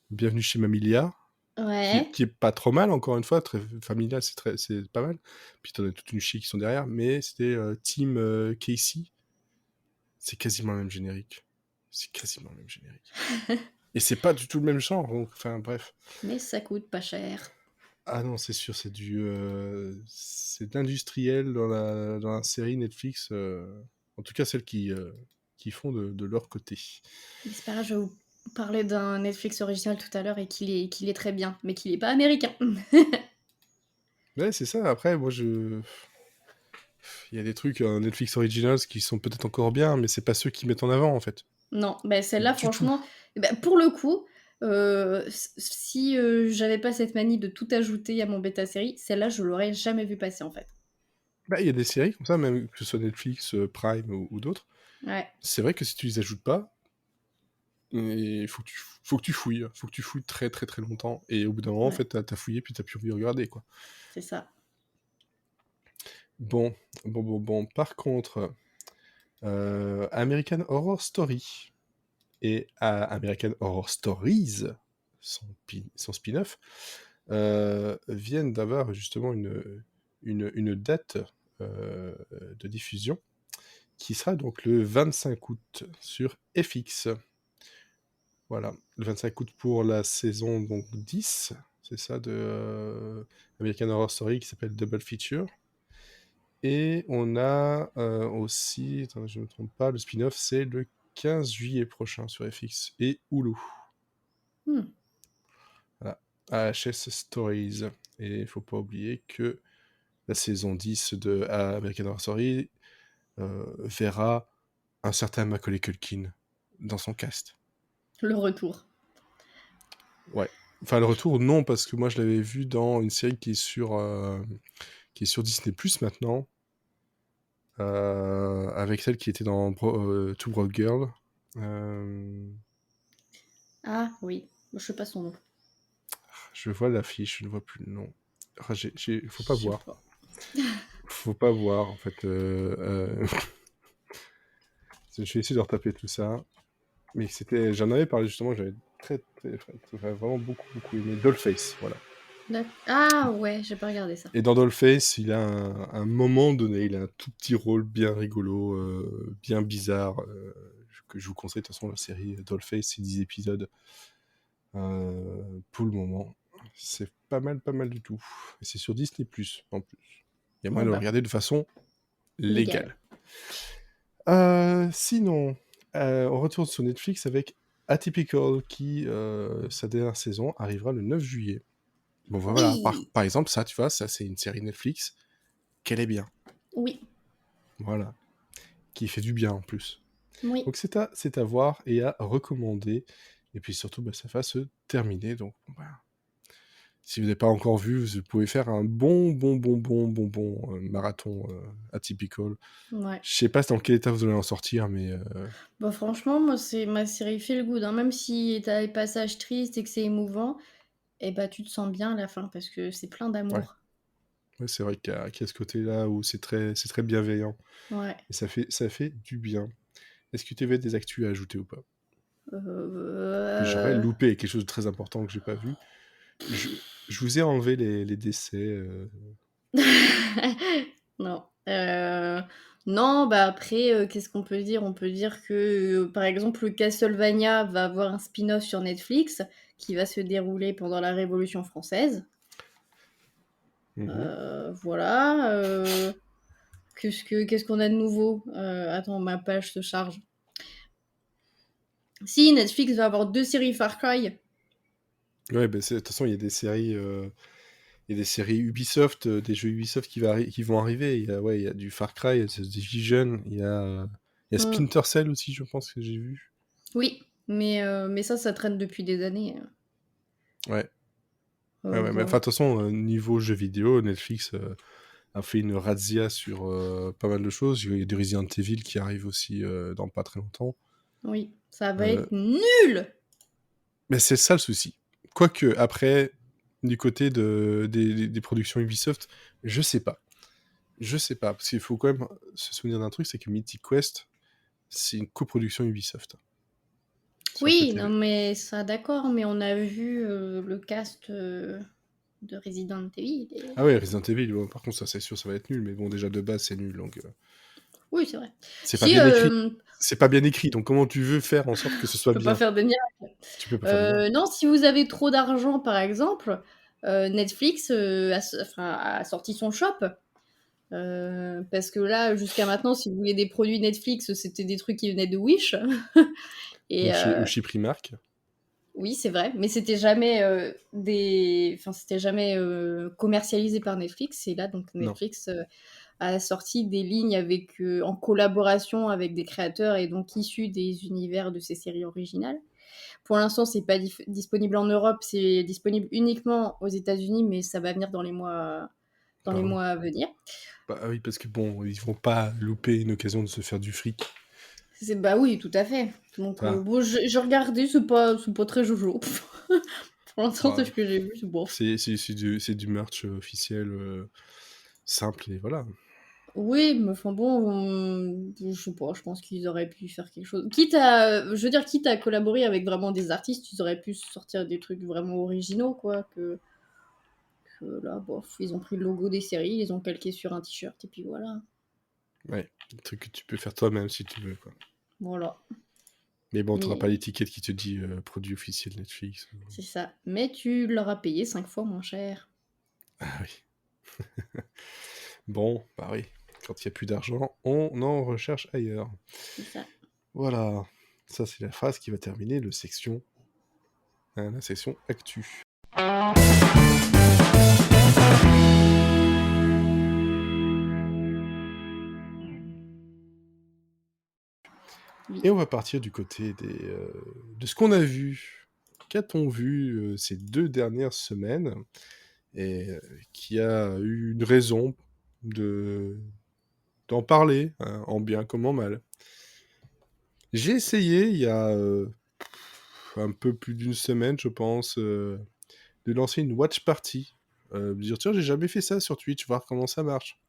Speaker 1: Bienvenue chez Mamilia,
Speaker 2: Ouais.
Speaker 1: qui est pas trop mal, encore une fois, très familial, c'est pas mal. Puis t'en as toute une chic qui sont derrière, mais c'était Team Casey, c'est quasiment le même générique. C'est quasiment le même générique. Et c'est pas du tout le même genre, donc, enfin bref.
Speaker 2: Mais ça coûte pas cher.
Speaker 1: Ah non, c'est sûr, c'est de l'industriel dans la série Netflix, en tout cas celles qui font de leur côté.
Speaker 2: J'espère que je vais vous parler d'un Netflix original tout à l'heure et qu'il est très bien, mais qu'il est pas américain.
Speaker 1: Ouais, c'est ça. Après, il y a des trucs Netflix Originals qui sont peut-être encore bien, mais c'est pas ceux qui mettent en avant en fait.
Speaker 2: Non, bah celle-là,
Speaker 1: Du tout.
Speaker 2: franchement, pour le coup, si j'avais pas cette manie de tout ajouter à mon bêta série, celle-là, je l'aurais jamais vu passer en fait.
Speaker 1: Bah, il y a des séries comme ça, même que ce soit Netflix, Prime ou d'autres.
Speaker 2: Ouais,
Speaker 1: C'est vrai que si tu les ajoutes pas, il faut que tu fouilles. Faut que tu fouilles très très très longtemps. Et au bout d'un moment, en
Speaker 2: ouais,
Speaker 1: fait, t'as fouillé puis t'as plus envie de regarder quoi.
Speaker 2: c'est ça.
Speaker 1: Bon, bon. Par contre, American Horror Story et American Horror Stories, son spin-off, viennent d'avoir justement une date de diffusion qui sera donc le 25 août sur FX. Voilà, le 25 août pour la saison donc 10, c'est ça, de American Horror Story qui s'appelle Double Feature. Et on a aussi, attends, je ne me trompe pas, le spin-off c'est le 15 juillet prochain sur FX et Hulu.
Speaker 2: Hmm.
Speaker 1: Voilà, AHS Stories. Et il faut pas oublier que la saison 10 de American Horror Story verra un certain Macaulay Culkin dans son cast.
Speaker 2: Le retour.
Speaker 1: Ouais. Enfin, le retour, non, parce que moi, je l'avais vu dans une série qui est sur Disney Plus maintenant, avec celle qui était dans Two Broke Girl.
Speaker 2: Ah oui, je sais pas son nom.
Speaker 1: Je vois l'affiche, je ne vois plus le nom. Ah, faut pas
Speaker 2: Je sais
Speaker 1: voir.
Speaker 2: pas.
Speaker 1: Faut pas voir, en fait. Je vais essayer de retaper tout ça. Mais j'en avais parlé justement, j'avais vraiment beaucoup aimé Dollface, voilà.
Speaker 2: Ah ouais, j'ai pas regardé ça.
Speaker 1: Et dans Dollface, il a un moment donné, il a un tout petit rôle bien rigolo, bien bizarre, que je vous conseille de toute façon la série Dollface, c'est 10 épisodes pour le moment. C'est pas mal du tout. Et c'est sur Disney+, en plus. Il y a moyen
Speaker 2: Bon
Speaker 1: de le
Speaker 2: bah,
Speaker 1: regarder de façon
Speaker 2: légal.
Speaker 1: légale. Sinon, on retourne sur Netflix avec Atypical, qui, sa dernière saison, arrivera le 9 juillet. Bon, voilà,
Speaker 2: Oui,
Speaker 1: par exemple, ça, tu vois, ça, c'est une série Netflix qu'elle est bien.
Speaker 2: oui,
Speaker 1: Voilà. Qui fait du bien, en plus.
Speaker 2: oui.
Speaker 1: Donc, c'est à voir et à recommander. Et puis, surtout, bah, ça va se terminer. Donc, voilà. Si vous n'avez pas encore vu, vous pouvez faire un bon marathon Atypical.
Speaker 2: Ouais.
Speaker 1: Je sais pas dans quel état vous allez en sortir, mais
Speaker 2: Bah franchement, moi c'est ma série feel good, hein. Même si t'as des passages tristes et que c'est émouvant, et bah tu te sens bien à la fin parce que c'est plein
Speaker 1: ouais.
Speaker 2: d'amour.
Speaker 1: Ouais, c'est vrai qu'il y a ce côté-là où c'est très bienveillant.
Speaker 2: Ouais.
Speaker 1: Et ça fait du bien. Est-ce que tu avais des actus à ajouter ou pas? Que j'aurais
Speaker 2: Euh...
Speaker 1: loupé quelque chose de très important que j'ai pas vu. Je, je vous ai enlevé les décès.
Speaker 2: Non. Non, bah après, qu'est-ce qu'on peut dire? On peut dire que, par exemple, Castlevania va avoir un spin-off sur Netflix qui va se dérouler pendant la Révolution française.
Speaker 1: Mhm.
Speaker 2: Voilà. Qu'est-ce qu'on a de nouveau? Attends, ma page se charge. Si, Netflix va avoir 2 séries Far Cry.
Speaker 1: Ouais, bah, de toute façon, il y a des séries Ubisoft, des jeux Ubisoft qui vont arriver. Ouais, il y a du Far Cry, il y a The Division, il y a
Speaker 2: Mmh.
Speaker 1: Splinter Cell aussi, je pense que j'ai vu.
Speaker 2: Oui, mais ça traîne depuis des années.
Speaker 1: Ouais, ouais, mais enfin,
Speaker 2: Voilà.
Speaker 1: de toute façon, niveau jeux vidéo, Netflix a fait une razzia sur pas mal de choses. Il y a du Resident Evil qui arrive aussi dans pas très longtemps.
Speaker 2: Oui, ça va
Speaker 1: Euh,
Speaker 2: être nul!
Speaker 1: mais c'est ça le souci. Quoique, après, du côté des productions Ubisoft, je sais pas. Je sais pas, parce qu'il faut quand même se souvenir d'un truc, c'est que Mythic Quest, c'est une coproduction Ubisoft sur
Speaker 2: Oui, non,
Speaker 1: PTV.
Speaker 2: mais ça d'accord, mais on a vu, le cast, de Resident Evil
Speaker 1: Ah ouais, Resident Evil, bon, par contre, ça c'est sûr, ça va être nul, mais bon, déjà de base, c'est nul, donc
Speaker 2: oui, c'est vrai.
Speaker 1: c'est pas
Speaker 2: Si,
Speaker 1: bien écrit. C'est pas bien écécrit, donc comment tu veux faire en sorte que ce
Speaker 2: on
Speaker 1: soit
Speaker 2: peut pas
Speaker 1: bien?
Speaker 2: faire des miracles.
Speaker 1: Tu peux pas faire de miracle.
Speaker 2: Non, si vous avez trop d'argent, par exemple, Netflix, a sorti son shop. Parce que là, jusqu'à maintenant, si vous voulez des produits Netflix, c'était des trucs qui venaient de Wish.
Speaker 1: Ou
Speaker 2: Et
Speaker 1: chez Primark.
Speaker 2: oui, c'est vrai, mais c'était jamais c'était jamais commercialisé par Netflix. Et là, donc
Speaker 1: Non.
Speaker 2: Netflix a sorti des lignes avec, en collaboration avec des créateurs et donc issus des univers de ces séries originales. Pour l'instant, c'est pas disponible en Europe, c'est disponible uniquement aux États-Unis, mais ça va venir dans les
Speaker 1: Bah oui.
Speaker 2: mois à venir.
Speaker 1: Bah oui, parce que bon, ils vont pas louper une occasion de se faire du fric.
Speaker 2: Bah oui, tout à fait. Donc,
Speaker 1: Voilà.
Speaker 2: bon, j'ai regardé, c'est pas très jojo. Pour l'instant, c'est
Speaker 1: Bah,
Speaker 2: ce que j'ai vu, c'est bof.
Speaker 1: c'est du merch officiel simple et voilà.
Speaker 2: Oui, mais enfin bon, je sais pas, je pense qu'ils auraient pu faire quelque chose. Je veux dire, quitte à collaborer avec vraiment des artistes, ils auraient pu sortir des trucs vraiment originaux, quoi. Que là, bof, ils ont pris le logo des séries, ils ont calqué sur un t-shirt, et puis voilà.
Speaker 1: Ouais, un truc que tu peux faire toi-même si tu veux, quoi.
Speaker 2: Voilà.
Speaker 1: Mais bon, t'auras pas
Speaker 2: Mais
Speaker 1: l'étiquette qui te dit produit officiel Netflix.
Speaker 2: c'est ça. Mais tu leur as payé 5 fois moins cher.
Speaker 1: Ah oui. Bon, bah oui. Quand il n'y a plus d'argent, on en recherche ailleurs.
Speaker 2: C'est ça.
Speaker 1: Voilà. Ça, c'est la phrase qui va terminer la section actu.
Speaker 2: Oui.
Speaker 1: Et on va partir du côté de ce qu'on a vu. Qu'a-t-on vu ces 2 dernières semaines et qui a eu une raison de d'en parler, hein, en bien comme en mal. J'ai essayé il y a un peu plus d'une semaine, je pense, de lancer une watch party. Me dire, tiens, j'ai jamais fait ça sur Twitch, voir comment ça marche.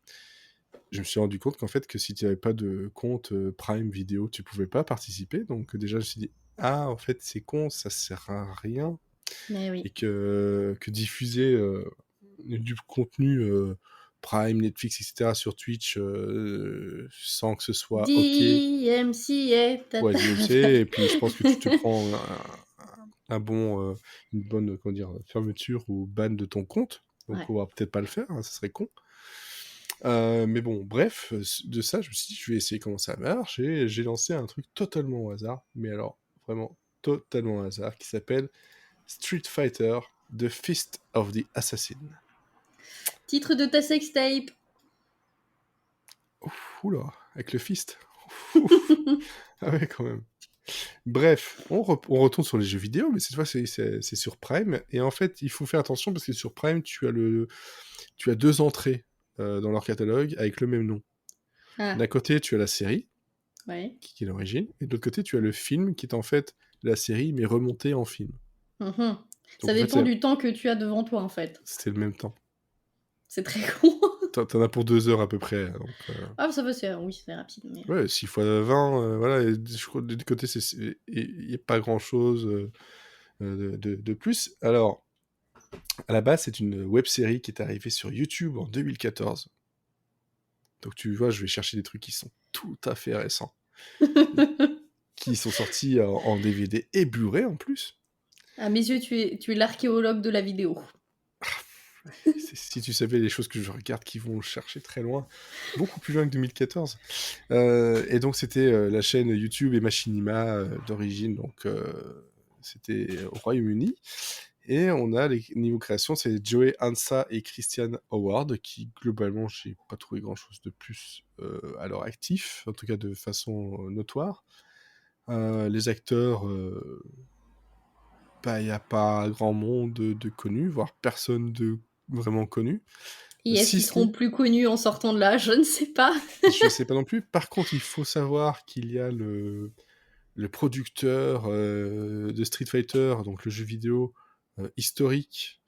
Speaker 1: Je me suis rendu compte qu'en fait, que si tu n'avais pas de compte Prime Vidéo, tu pouvais pas participer. Donc déjà, je me suis dit, ah, en fait, c'est con, ça sert à rien.
Speaker 2: Mais
Speaker 1: Et
Speaker 2: oui.
Speaker 1: que diffuser du contenu Prime, Netflix, etc. sur Twitch sans que ce soit OK.
Speaker 2: DMCA.
Speaker 1: Ouais, DMC, et puis je pense que tu te prends une bonne comment dire, fermeture ou ban de ton compte.
Speaker 2: Ouais.
Speaker 1: Donc on va peut-être pas le faire, hein, ça serait con. Mais bon, bref, de ça, je me suis dit, je vais essayer comment ça marche, et j'ai lancé un truc totalement au hasard, mais alors vraiment totalement au hasard, qui s'appelle Street Fighter The Fist of the Assassin.
Speaker 2: Titre de ta sextape.
Speaker 1: Oula, avec le fist. Ouf. Ah ouais, quand même. Bref, on retourne sur les jeux vidéo, mais cette fois c'est sur Prime. Et en fait, il faut faire attention parce que sur Prime, tu as 2 entrées dans leur catalogue avec le même nom.
Speaker 2: Ah,
Speaker 1: D'un côté, tu as la série,
Speaker 2: ouais.
Speaker 1: qui est l'origine, et de l'autre côté, tu as le film, qui est en fait la série, mais remontée en film.
Speaker 2: Mhm. Ça
Speaker 1: Donc en fait,
Speaker 2: dépend du temps que tu as devant toi, en fait.
Speaker 1: c'était le même temps.
Speaker 2: C'est très con.
Speaker 1: T'en as pour 2 heures à peu près. Donc,
Speaker 2: Ah, ça va, oui, c'est rapide. Mais...
Speaker 1: ouais, 6 fois 20, voilà, et je crois que du côté, il n'y a pas grand-chose de plus. Alors, à la base, c'est une web-série qui est arrivée sur YouTube en 2014. Donc tu vois, je vais chercher des trucs qui sont tout à fait récents, qui sont sortis en DVD et Blu-ray en plus.
Speaker 2: À mes yeux, tu es l'archéologue de la vidéo.
Speaker 1: Si tu savais les choses que je regarde qui vont chercher très loin, beaucoup plus loin que 2014. Et donc c'était la chaîne YouTube et Machinima d'origine, donc c'était au Royaume-Uni. Et on a les niveaux création, c'est Joey Ansa et Christian Howard, qui globalement, j'ai pas trouvé grand-chose de plus à leur actif, en tout cas de façon notoire. Les acteurs, il n'y a pas grand monde de connus, voire personne de vraiment connu.
Speaker 2: Et est-ce
Speaker 1: Si
Speaker 2: qu'ils
Speaker 1: ce
Speaker 2: seront
Speaker 1: n'est,
Speaker 2: plus connus en sortant de là? Je ne sais pas.
Speaker 1: je sais pas non plus. Par contre, il faut savoir qu'il y a le producteur de Street Fighter, donc le jeu vidéo historique,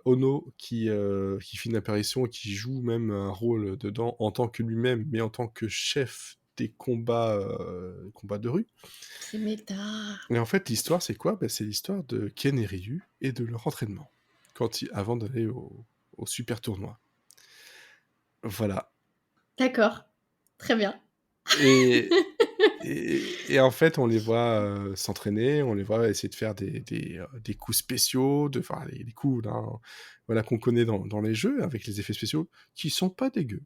Speaker 1: Ono, qui fait une apparition et qui joue même un rôle dedans en tant que lui-même, mais en tant que chef des combats de rue.
Speaker 2: C'est méta.
Speaker 1: Et en fait, l'histoire, c'est quoi? Ben, c'est l'histoire de Ken et Ryu et de leur entraînement avant d'aller au super tournoi. Voilà.
Speaker 2: D'accord. Très bien.
Speaker 1: Et, et en fait, on les voit s'entraîner, on les voit essayer de faire des coups spéciaux, enfin, les coups voilà, qu'on connaît dans les jeux, avec les effets spéciaux, qui sont pas dégueux.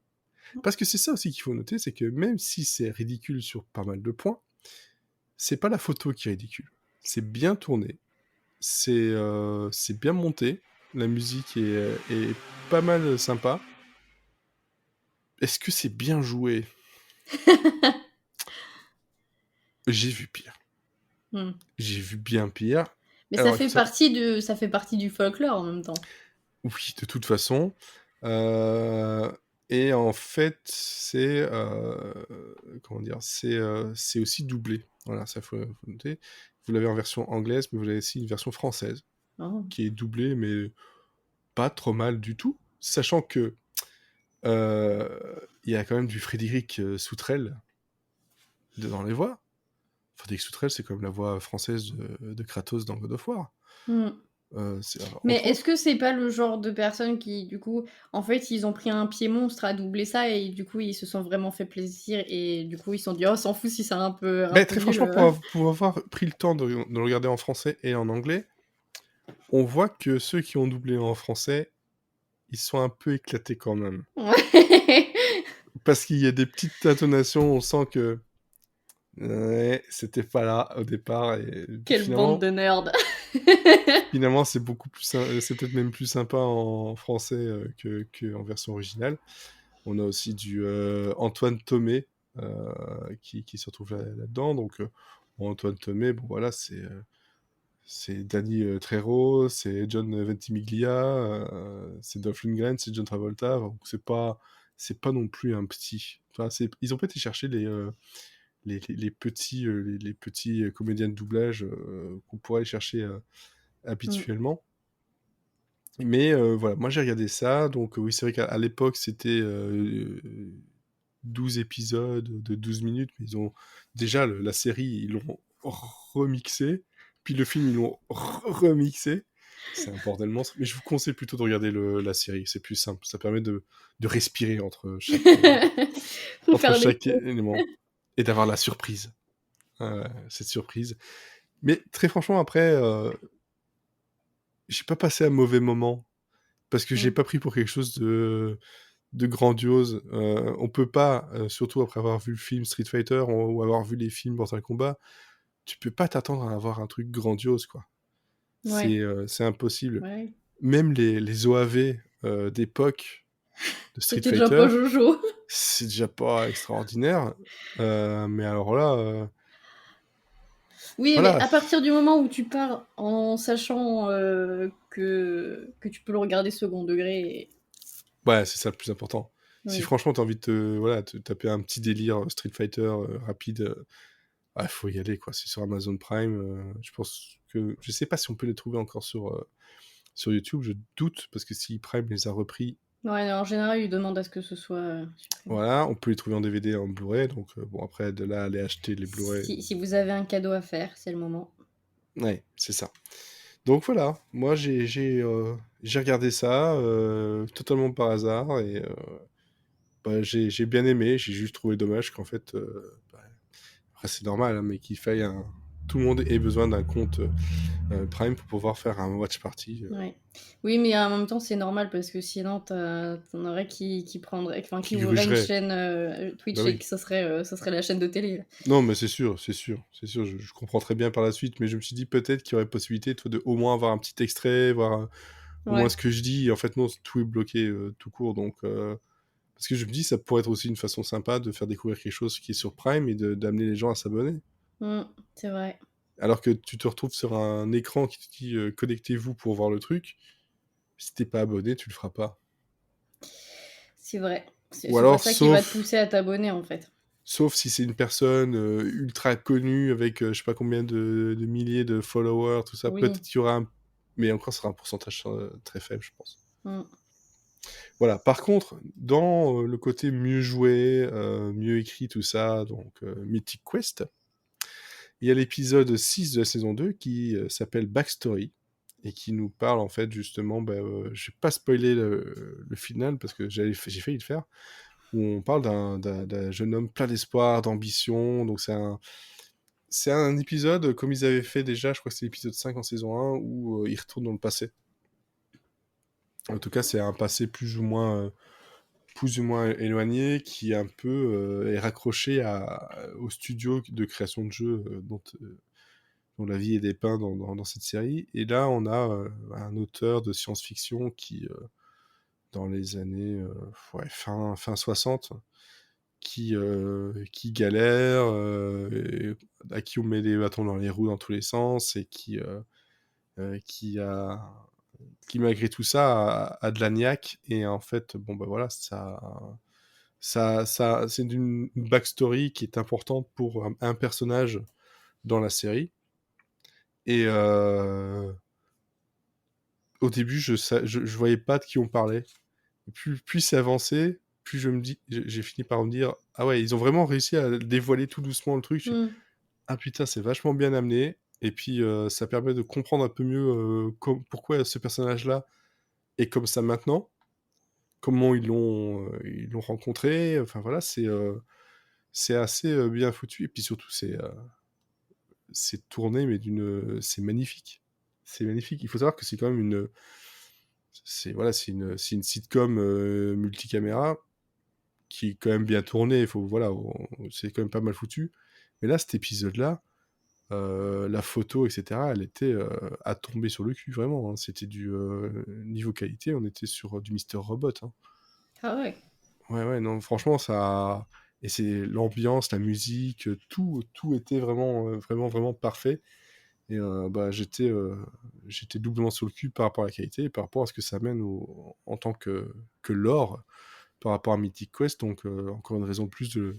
Speaker 1: Parce que c'est ça aussi qu'il faut noter, c'est que même si c'est ridicule sur pas mal de points, c'est pas la photo qui est ridicule. C'est bien tourné, c'est bien monté, la musique est pas mal sympa. Est-ce que c'est bien joué? J'ai vu pire.
Speaker 2: Hmm.
Speaker 1: J'ai vu bien pire.
Speaker 2: Mais
Speaker 1: Alors, écoute,
Speaker 2: ça fait partie du folklore en même temps.
Speaker 1: oui, de toute façon. Et en fait, comment dire? C'est aussi doublé. Voilà, ça faut noter. Vous l'avez en version anglaise, mais vous avez aussi une version française
Speaker 2: Oh.
Speaker 1: qui est doublée, mais pas trop mal du tout. Sachant que il y a quand même du Frédéric Soutrel dans les voix. Frédéric Soutrel, c'est comme la voix française de Kratos dans God of War.
Speaker 2: Hmm. Mais
Speaker 1: Entre
Speaker 2: est-ce
Speaker 1: autres.
Speaker 2: que c'est pas le genre de personnes qui, du coup, en fait, ils ont pris un pied monstre à doubler ça et du coup, ils se sont vraiment fait plaisir et du coup, ils se sont dit, oh, s'en fout si c'est un
Speaker 1: Mais
Speaker 2: peu
Speaker 1: très
Speaker 2: nul.
Speaker 1: franchement, pour avoir pris le temps de le regarder en français et en anglais, on voit que ceux qui ont doublé en français, ils sont un peu éclatés quand même.
Speaker 2: Ouais.
Speaker 1: Parce qu'il y a des petites intonations, on sent que ouais, c'était pas là au départ. Et
Speaker 2: Quelle bande de nerds.
Speaker 1: finalement c'est c'est peut-être même plus sympa en français que en version originale. On a aussi du Antoine Thomé qui se retrouve là-dedans. Donc Antoine Thomé, bon voilà, c'est Danny Trejo, c'est John Ventimiglia, c'est Dolph Lundgren, c'est John Travolta. Donc c'est pas non plus un petit. Enfin, ils ont pas été chercher les petits comédiens de doublage qu'on pourrait aller chercher
Speaker 2: Hmm.
Speaker 1: habituellement. Mais voilà, moi j'ai regardé ça. Donc oui, c'est vrai qu'à l'époque c'était 12 épisodes de 12 minutes, mais ils ont déjà la série, ils l'ont remixé, puis le film, ils l'ont remixé. C'est un bordel monstre, mais je vous conseille plutôt de regarder la série, c'est plus simple, ça permet de respirer
Speaker 2: Faut
Speaker 1: entre
Speaker 2: faire les
Speaker 1: chaque élément et d'avoir la surprise, cette surprise. Mais très franchement, après, j'ai pas passé un mauvais moment parce que j'ai
Speaker 2: Hmm.
Speaker 1: pas pris pour quelque chose de grandiose. On peut pas, surtout après avoir vu le film Street Fighter ou avoir vu les films Mortal Kombat, tu peux pas t'attendre à avoir un truc grandiose, quoi.
Speaker 2: Ouais.
Speaker 1: C'est impossible.
Speaker 2: Ouais.
Speaker 1: Même les OAV d'époque de Street
Speaker 2: C'était déjà
Speaker 1: Fighter,
Speaker 2: pas Jojo.
Speaker 1: c'est déjà pas extraordinaire. Mais alors là,
Speaker 2: Oui, mais
Speaker 1: voilà.
Speaker 2: à partir du moment où tu pars en sachant que tu peux le regarder second degré.
Speaker 1: Ouais, c'est ça le plus important. Si
Speaker 2: Oui.
Speaker 1: franchement t'as envie de voilà, te taper un petit délire Street Fighter rapide, faut y aller, quoi. C'est sur Amazon Prime. Je pense que je sais pas si on peut les trouver encore sur YouTube, je doute, parce que si Prime les a repris,
Speaker 2: Ouais, en général, ils demandent à ce que ce soit supprimé.
Speaker 1: voilà, on peut les trouver en DVD et en Blu-ray, donc bon, après, de là, aller acheter les Blu-ray,
Speaker 2: Si vous avez un cadeau à faire, c'est le moment.
Speaker 1: ouais, c'est ça. Donc voilà, moi, j'ai regardé ça totalement par hasard, et bah, j'ai bien aimé, j'ai juste trouvé dommage qu'en fait, bah, après, c'est normal, hein, mais qu'il faille un tout le monde ait besoin d'un compte Prime pour pouvoir faire un watch party.
Speaker 2: Ouais. Oui, mais en même temps, c'est normal parce que sinon, t'en aurais qui prendraient, enfin, qui
Speaker 1: Qui
Speaker 2: ouvriraient une
Speaker 1: grugerait.
Speaker 2: chaîne
Speaker 1: Bah
Speaker 2: Twitch et
Speaker 1: oui.
Speaker 2: que ça serait la chaîne de télé. Là.
Speaker 1: Non, mais c'est sûr, c'est sûr, c'est sûr. Je comprends très bien par la suite, mais je me suis dit peut-être qu'il y aurait possibilité, toi, de au moins avoir un petit extrait, voir au moins
Speaker 2: Ouais.
Speaker 1: ce que je dis. Et en fait, non, tout est bloqué tout court. Donc, parce que je me dis, ça pourrait être aussi une façon sympa de faire découvrir quelque chose qui est sur Prime et d'amener les gens à s'abonner.
Speaker 2: Mm, c'est vrai.
Speaker 1: Alors que tu te retrouves sur un écran qui te dit connectez-vous pour voir le truc. Si t'es pas abonné, tu le feras pas.
Speaker 2: C'est vrai.
Speaker 1: Ou
Speaker 2: C'est pas
Speaker 1: alors,
Speaker 2: ça qui va te pousser à t'abonner, en fait.
Speaker 1: sauf si c'est une personne ultra connue avec je sais pas combien de milliers de followers, tout ça, peut-être
Speaker 2: Oui.
Speaker 1: qu'il y aura un... Mais encore, ce sera un pourcentage très faible, je pense.
Speaker 2: Mm.
Speaker 1: Voilà. Par contre, dans le côté mieux joué, mieux écrit, tout ça, donc Mythic Quest, il y a l'épisode 6 de la saison 2 qui s'appelle Backstory et qui nous parle en fait justement, je vais pas spoiler le final parce que j'ai failli le faire, où on parle d'un jeune homme plein d'espoir, d'ambition, donc c'est un épisode comme ils avaient fait déjà, je crois que c'est l'épisode 5 en saison 1, où ils retournent dans le passé. En tout cas, c'est un passé plus ou moins éloigné, qui un peu est raccroché au studio de création de jeux dont la vie est dépeinte dans cette série. Et là, on a un auteur de science-fiction qui, dans les années fin 60, qui galère, à qui on met des bâtons dans les roues dans tous les sens, et qui qui malgré tout ça a de la niaque. Et en fait, bon bah voilà, c'est une backstory qui est importante pour un personnage dans la série. Et au début, je voyais pas de qui on parlait. Plus c'est avancé, plus j'ai fini par me dire, ah ouais, ils ont vraiment réussi à dévoiler tout doucement le truc.
Speaker 2: Mm.
Speaker 1: Ah putain, c'est vachement bien amené. Et puis ça permet de comprendre un peu mieux pourquoi ce personnage-là est comme ça maintenant, comment ils l'ont rencontré. Enfin voilà, c'est assez bien foutu. Et puis surtout, c'est tourné, mais c'est magnifique. C'est magnifique. Il faut savoir que c'est quand même c'est une sitcom multicaméra qui est quand même bien tournée. C'est quand même pas mal foutu. Mais là, cet épisode-là, la photo, etc., elle était à tomber sur le cul, vraiment. Hein. C'était du niveau qualité, on était sur du Mister Robot. Hein.
Speaker 2: Ah ouais.
Speaker 1: Ouais, ouais, non, franchement, ça. Et c'est l'ambiance, la musique, tout était vraiment, vraiment, vraiment parfait. Et j'étais doublement sur le cul par rapport à la qualité et par rapport à ce que ça mène en tant que lore par rapport à Mythic Quest. Donc, encore une raison de plus de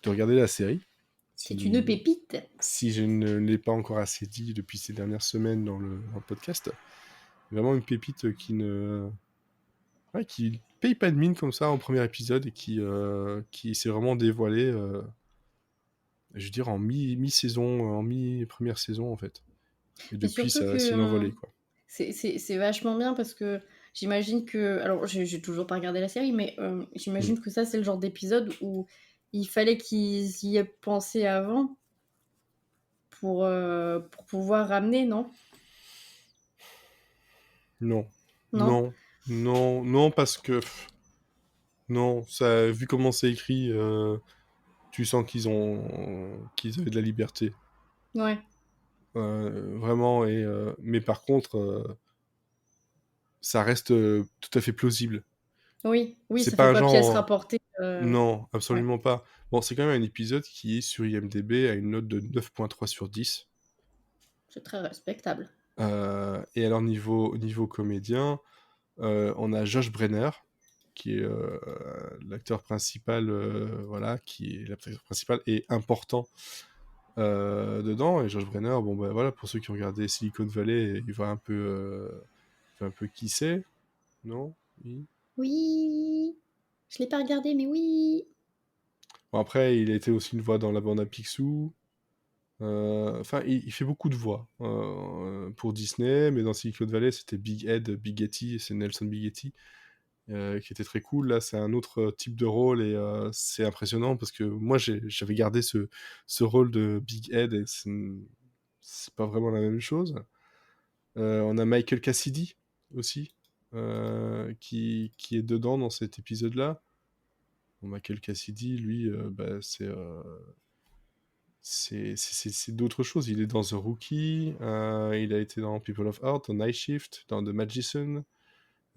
Speaker 1: regarder la série.
Speaker 2: C'est une pépite.
Speaker 1: Si je ne l'ai pas encore assez dit depuis ces dernières semaines dans le podcast. Vraiment une pépite qui paye pas de mine comme ça en premier épisode et qui s'est vraiment dévoilé, je veux dire, mi-saison, en mi-première saison en fait. Et
Speaker 2: Mais
Speaker 1: depuis,
Speaker 2: surtout
Speaker 1: ça
Speaker 2: que
Speaker 1: s'est envolé, quoi.
Speaker 2: c'est vachement bien parce que j'imagine que. Alors, j'ai toujours pas regardé la série, mais
Speaker 1: Mm.
Speaker 2: j'imagine que ça, c'est le genre d'épisode où il fallait qu'ils y aient pensé avant pour pouvoir ramener, non?
Speaker 1: Non,
Speaker 2: Non?
Speaker 1: non, non, non, parce que non, ça, vu comment c'est écrit, tu sens qu'ils avaient de la liberté.
Speaker 2: Ouais.
Speaker 1: Vraiment, mais par contre, ça reste tout à fait plausible.
Speaker 2: Oui, oui,
Speaker 1: C'est
Speaker 2: ça
Speaker 1: pas
Speaker 2: fait
Speaker 1: un
Speaker 2: pas pièce
Speaker 1: genre.
Speaker 2: rapportée.
Speaker 1: Non,
Speaker 2: Ouais,
Speaker 1: absolument pas. Bon, c'est quand même un épisode qui est sur IMDb à une note de 9,3 sur 10.
Speaker 2: c'est très respectable.
Speaker 1: Et alors, niveau comédien, on a Josh Brenner, qui est l'acteur principal, voilà, qui est l'acteur principal et important dedans. Et Josh Brenner, bon, bah voilà, pour ceux qui ont regardé Silicon Valley, ils voient un peu qui c'est, non? Oui.
Speaker 2: Oui, je l'ai pas regardé, mais oui.
Speaker 1: Bon, après, il a été aussi une voix dans la bande à Picsou. Enfin, il fait beaucoup de voix pour Disney, mais dans Silicon Valley, c'était Big Ed Bighetti, c'est Nelson Bighetti, qui était très cool. Là, c'est un autre type de rôle et c'est impressionnant parce que moi, j'avais gardé ce rôle de Big Ed et c'est pas vraiment la même chose. On a Michael Cassidy aussi, qui est dedans dans cet épisode-là. Bon, Michael Cassidy, lui, bah, c'est d'autres choses. Il est dans The Rookie, il a été dans People of Art, dans Night Shift, dans The Magician,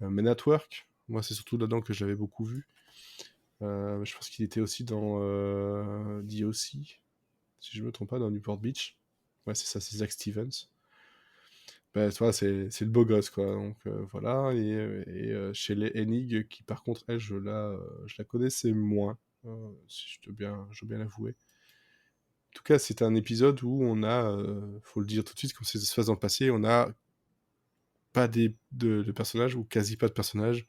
Speaker 1: Men at Work. Moi, c'est surtout là-dedans que je l'avais beaucoup vu. Je pense qu'il était aussi dans DOC, si je me trompe pas, dans Newport Beach. Ouais, c'est ça, c'est Zach Stevens. Bah, tu vois, c'est le beau gosse, quoi. Donc voilà. Et chez les Enig, qui par contre, elle, je la connaissais moins, si je dois bien l'avouer. En tout cas, c'est un épisode où on a, faut le dire tout de suite, comme ça se passe dans le passé, on a pas de personnages, ou quasi pas de personnages,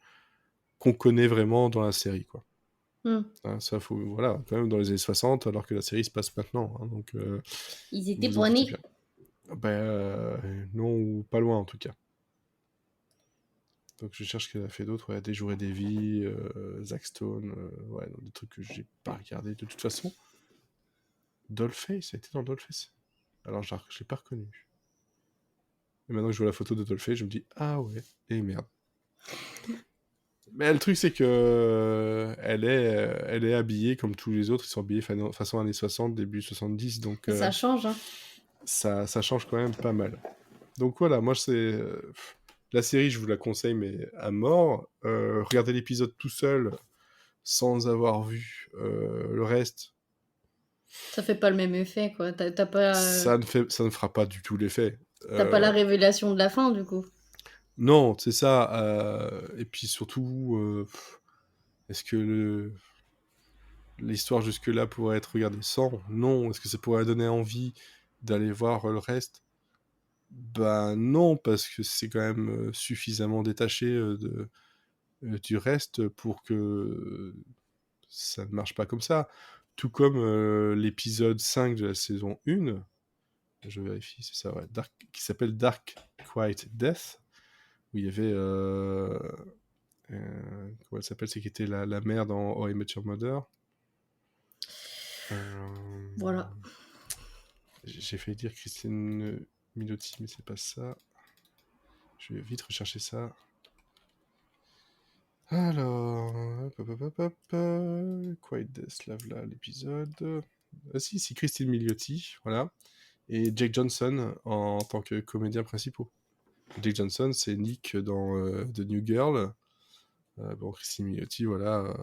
Speaker 1: qu'on connaît vraiment dans la série, quoi.
Speaker 2: Hmm.
Speaker 1: Hein, ça, faut, voilà, quand même dans les années 60, alors que la série se passe maintenant. Hein, donc,
Speaker 2: Ils étaient
Speaker 1: vous vous en
Speaker 2: pas
Speaker 1: doutez
Speaker 2: nés.
Speaker 1: bien. Non, ou pas loin en tout cas. Donc je cherche ce qu'elle a fait d'autre. Ouais, Des jours et des vies, Zack Stone, ouais, donc des trucs que j'ai pas regardé de toute façon. Dollface, ça a été dans Dollface. Alors je l'ai pas reconnu. Et maintenant que je vois la photo de Dollface, je me dis ah ouais, et merde. Mais le truc c'est que elle est habillée comme tous les autres, ils sont habillés façon années 60, début 70, donc
Speaker 2: Ça change, hein.
Speaker 1: ça change quand même pas mal. Donc voilà, moi c'est la série, je vous la conseille, mais à mort. Regardez l'épisode tout seul, sans avoir vu le reste,
Speaker 2: Ça fait pas le même effet, quoi.
Speaker 1: ça ne fera pas du tout l'effet.
Speaker 2: T'as pas la
Speaker 1: Euh,
Speaker 2: révélation de la fin, du coup.
Speaker 1: non, c'est ça. Et puis surtout, est-ce que l'histoire jusque-là pourrait être regardée sans? Non. Est-ce que ça pourrait donner envie d'aller voir le reste? Ben non, parce que c'est quand même suffisamment détaché du reste pour que ça ne marche pas comme ça. Tout comme l'épisode 5 de la saison 1, je vérifie, c'est ça, ouais, qui s'appelle Dark Quiet Death, où il y avait. Comment elle s'appelle? C'est qui était la mère dans How I Met Your Mother.
Speaker 2: Voilà.
Speaker 1: J'ai failli dire Christine Milotti, mais c'est pas ça. Je vais vite rechercher ça. Alors, Quiet Death, là, l'épisode. Ah si, c'est Christine Milioti, voilà. Et Jake Johnson en tant que comédien principal. Jake Johnson, c'est Nick dans The New Girl. Bon, Christine Milioti, voilà,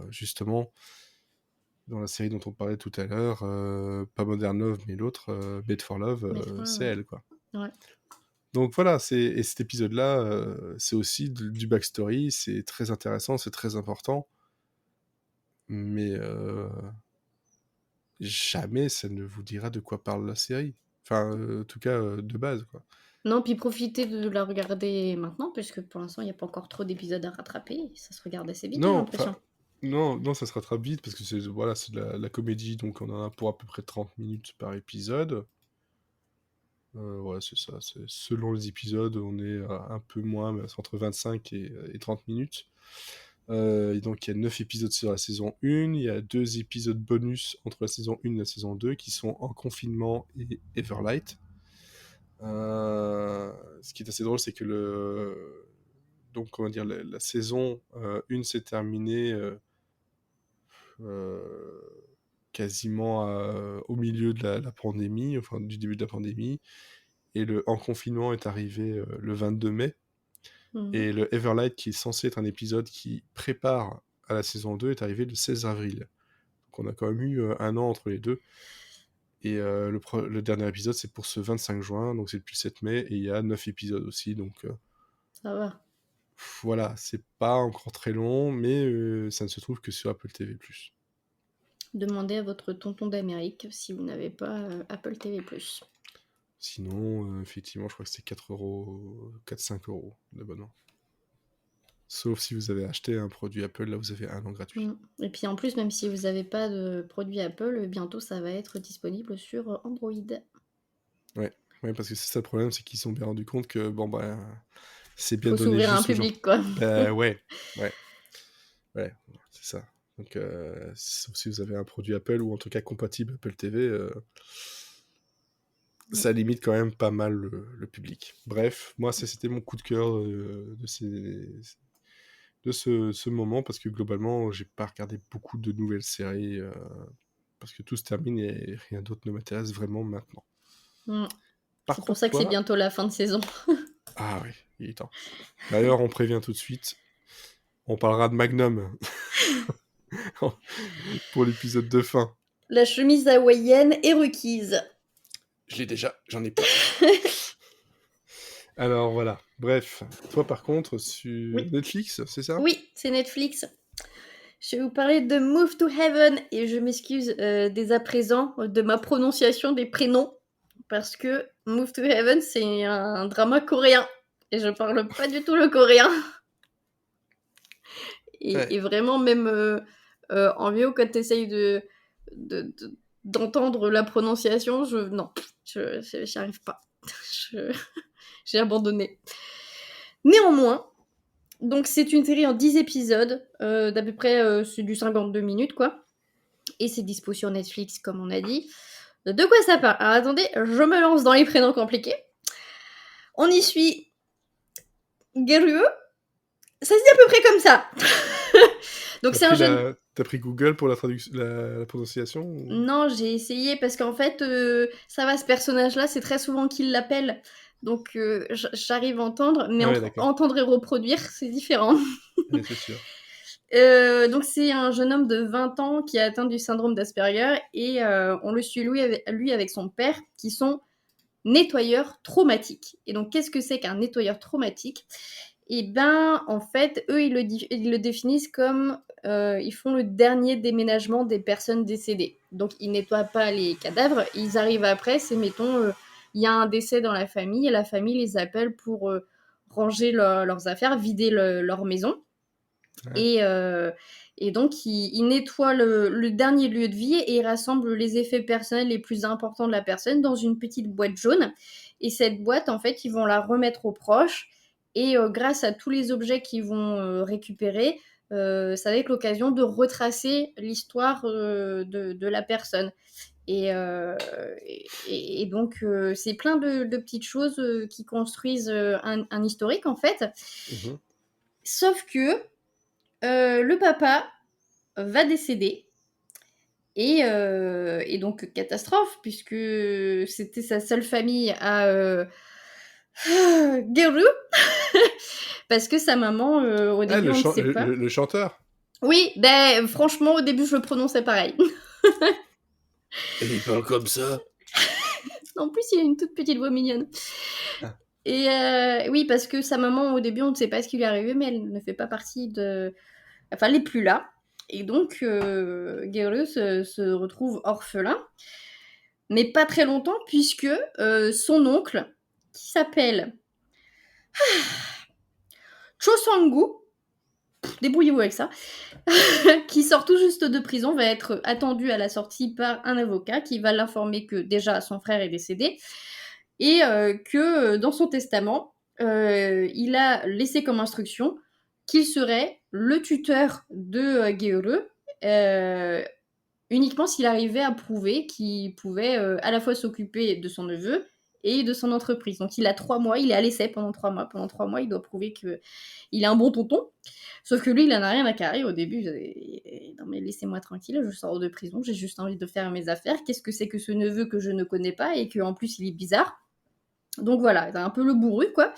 Speaker 1: justement, dans la série dont on parlait tout à l'heure, pas Modern Love, mais l'autre, Made for Love,
Speaker 2: Mais voilà,
Speaker 1: c'est elle, quoi.
Speaker 2: ouais.
Speaker 1: Donc voilà, et cet épisode-là, c'est aussi du backstory, c'est très intéressant, c'est très important, mais jamais ça ne vous dira de quoi parle la série. Enfin, en tout cas, de base, quoi.
Speaker 2: Non, puis profitez de la regarder maintenant, puisque pour l'instant, il n'y a pas encore trop d'épisodes à rattraper. Ça se regarde assez vite, j'ai
Speaker 1: Non, enfin,
Speaker 2: l'impression.
Speaker 1: non, ça se rattrape vite parce que c'est voilà, c'est de la comédie, donc on en a pour à peu près 30 minutes par épisode. Ouais, c'est ça. Selon les épisodes, on est à un peu moins, mais c'est entre 25 et 30 minutes. Et donc il y a 9 épisodes sur la saison 1, il y a 2 épisodes bonus entre la saison 1 et la saison 2 qui sont En confinement et Everlight. Ce qui est assez drôle, c'est que donc, comment dire, la saison 1 s'est terminée euh, quasiment au milieu de la pandémie, enfin du début de la pandémie, et le En confinement est arrivé le 22 mai,
Speaker 2: Mhm.
Speaker 1: et le Everlight, qui est censé être un épisode qui prépare à la saison 2, est arrivé le 16 avril. Donc on a quand même eu un an entre les deux. Et le dernier épisode, c'est pour ce 25 juin, donc c'est depuis le 7 mai, et il y a 9 épisodes aussi, donc
Speaker 2: Ça va.
Speaker 1: voilà, c'est pas encore très long, mais ça ne se trouve que sur Apple TV+.
Speaker 2: Demandez à votre tonton d'Amérique si vous n'avez pas Apple TV+.
Speaker 1: Sinon, effectivement, je crois que c'est 4-5 € d'abonnement. Sauf si vous avez acheté un produit Apple, là vous avez un an gratuit.
Speaker 2: Et puis en plus, même si vous n'avez pas de produit Apple, bientôt ça va être disponible sur Android.
Speaker 1: Ouais, parce que c'est ça le problème, c'est qu'ils se sont bien rendus compte que bon bah c'est bien
Speaker 2: Faut
Speaker 1: de donner
Speaker 2: s'ouvrir à un
Speaker 1: juste aux gens.
Speaker 2: public, quoi.
Speaker 1: Bah ouais, c'est ça. Donc sauf si vous avez un produit Apple ou en tout cas compatible Apple TV, ça limite quand même pas mal le public. Bref, moi, c'était mon coup de cœur de ce moment, parce que globalement, j'ai pas regardé beaucoup de nouvelles séries, parce que tout se termine et rien d'autre ne m'intéresse vraiment maintenant.
Speaker 2: Mm.
Speaker 1: Par
Speaker 2: C'est pour
Speaker 1: contre,
Speaker 2: ça que c'est
Speaker 1: toi...
Speaker 2: bientôt la fin de saison.
Speaker 1: Ah oui, il est temps. D'ailleurs, on prévient tout de suite, on parlera de Magnum pour l'épisode de fin.
Speaker 2: La chemise hawaïenne est requise.
Speaker 1: Je l'ai déjà, j'en ai plein. Alors voilà, bref. Toi par contre, sur
Speaker 2: Oui.
Speaker 1: Netflix, c'est ça?
Speaker 2: Oui, c'est Netflix. Je vais vous parler de Move to Heaven et je m'excuse dès à présent de ma prononciation des prénoms parce que Move to Heaven c'est un drama coréen et je parle pas du tout le coréen.
Speaker 1: Ouais.
Speaker 2: Et vraiment même en VO quand tu essayes d'entendre la prononciation, non, j'y arrive pas. J'ai abandonné. Néanmoins, donc c'est une série en 10 épisodes, d'à peu près c'est du 52 minutes quoi. Et c'est dispo sur Netflix comme on a dit. De quoi ça parle? Alors attendez, je me lance dans les prénoms compliqués. On y suit Gerue. Ça se dit à peu près comme ça. Donc c'est un jeune...
Speaker 1: T'as pris Google pour la traduction, la prononciation ou...
Speaker 2: Non, j'ai essayé parce qu'en fait, ça va, ce personnage-là, c'est très souvent qu'il l'appelle. Donc j'arrive à entendre, mais
Speaker 1: Ah ouais,
Speaker 2: entre
Speaker 1: d'accord.
Speaker 2: entendre et reproduire, c'est différent.
Speaker 1: Ouais, c'est sûr.
Speaker 2: Donc c'est un jeune homme de 20 ans qui est atteint du syndrome d'Asperger et on le suit lui avec son père qui sont nettoyeurs traumatiques. Et donc qu'est-ce que c'est qu'un nettoyeur traumatique? Et ben en fait eux ils le définissent comme ils font le dernier déménagement des personnes décédées. Donc ils nettoient pas les cadavres, ils arrivent après, c'est mettons il y a un décès dans la famille et la famille les appelle pour ranger leurs affaires, vider leur maison.
Speaker 1: Ouais.
Speaker 2: Et donc, il nettoie le dernier lieu de vie et il rassemble les effets personnels les plus importants de la personne dans une petite boîte jaune. Et cette boîte, en fait, ils vont la remettre aux proches. Et grâce à tous les objets qu'ils vont récupérer, ça va être l'occasion de retracer l'histoire de la personne. Et donc, c'est plein de petites choses qui construisent un historique, en fait.
Speaker 1: Mhm.
Speaker 2: Sauf que le papa va décéder. Et donc, catastrophe, puisque c'était sa seule famille à Geru. Parce que sa maman, au
Speaker 1: Ah,
Speaker 2: début, on ne sait pas.
Speaker 1: le chanteur.
Speaker 2: Oui, ben franchement, au début, je le prononçais pareil.
Speaker 1: Et il parle comme ça.
Speaker 2: En plus, il a une toute petite voix mignonne.
Speaker 1: Ah.
Speaker 2: Et oui, parce que sa maman, au début, on ne sait pas ce qui lui est arrivé, mais elle ne fait pas partie de... Enfin, elle n'est plus là. Et donc, Geru se retrouve orphelin. Mais pas très longtemps, puisque son oncle, qui s'appelle Cho Sang-gu, débrouillez-vous avec ça, qui sort tout juste de prison, va être attendu à la sortie par un avocat qui va l'informer que déjà son frère est décédé et que dans son testament, il a laissé comme instruction qu'il serait le tuteur de Geore, uniquement s'il arrivait à prouver qu'il pouvait à la fois s'occuper de son neveu et de son entreprise. Donc il a 3 mois, il est à l'essai pendant 3 mois. Pendant 3 mois, il doit prouver qu'il est un bon tonton. Sauf que lui, il en a rien à carrer. Au début, non mais laissez-moi tranquille, je sors de prison, j'ai juste envie de faire mes affaires. Qu'est-ce que c'est que ce neveu que je ne connais pas et qu'en plus il est bizarre? Donc voilà, c'est un peu le bourru, quoi.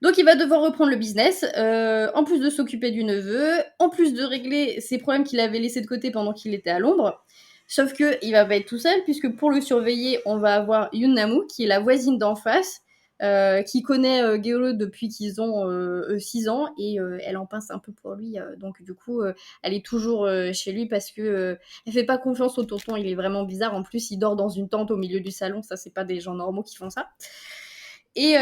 Speaker 2: Donc il va devoir reprendre le business, en plus de s'occuper du neveu, en plus de régler ses problèmes qu'il avait laissés de côté pendant qu'il était à l'ombre. Sauf qu'il va pas être tout seul, puisque pour le surveiller, on va avoir Yoon Namu, qui est la voisine d'en face, qui connaît Geolo depuis qu'ils ont 6 ans, et elle en pince un peu pour lui. Donc du coup, elle est toujours chez lui parce que elle fait pas confiance au tonton, il est vraiment bizarre. En plus, il dort dans une tente au milieu du salon, ça c'est pas des gens normaux qui font ça. Et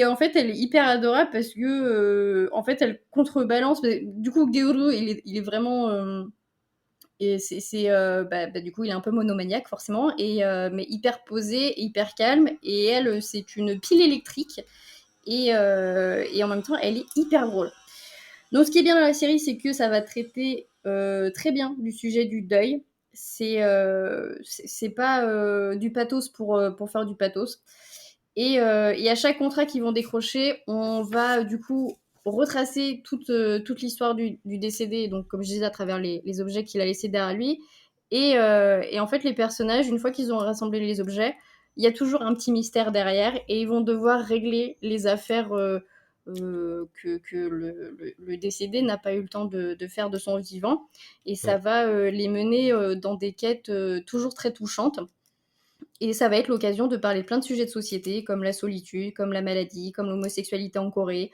Speaker 2: en fait, elle est hyper adorable parce que, en fait, elle contrebalance. Du coup, Georu, il est vraiment. Et du coup, il est un peu monomaniaque, forcément, mais hyper posé, hyper calme. Et elle, c'est une pile électrique. Et en même temps, elle est hyper drôle. Donc, ce qui est bien dans la série, c'est que ça va traiter très bien du sujet du deuil. c'est pas du pathos pour faire du pathos. Et à chaque contrat qu'ils vont décrocher, on va du coup retracer toute l'histoire du décédé, donc comme je disais, à travers les objets qu'il a laissés derrière lui. Et en fait, les personnages, une fois qu'ils ont rassemblé les objets, il y a toujours un petit mystère derrière et ils vont devoir régler les affaires que le décédé n'a pas eu le temps de faire de son vivant. Et ça
Speaker 1: Ouais.
Speaker 2: va les mener dans des quêtes toujours très touchantes. Et ça va être l'occasion de parler de plein de sujets de société, comme la solitude, comme la maladie, comme l'homosexualité en Corée.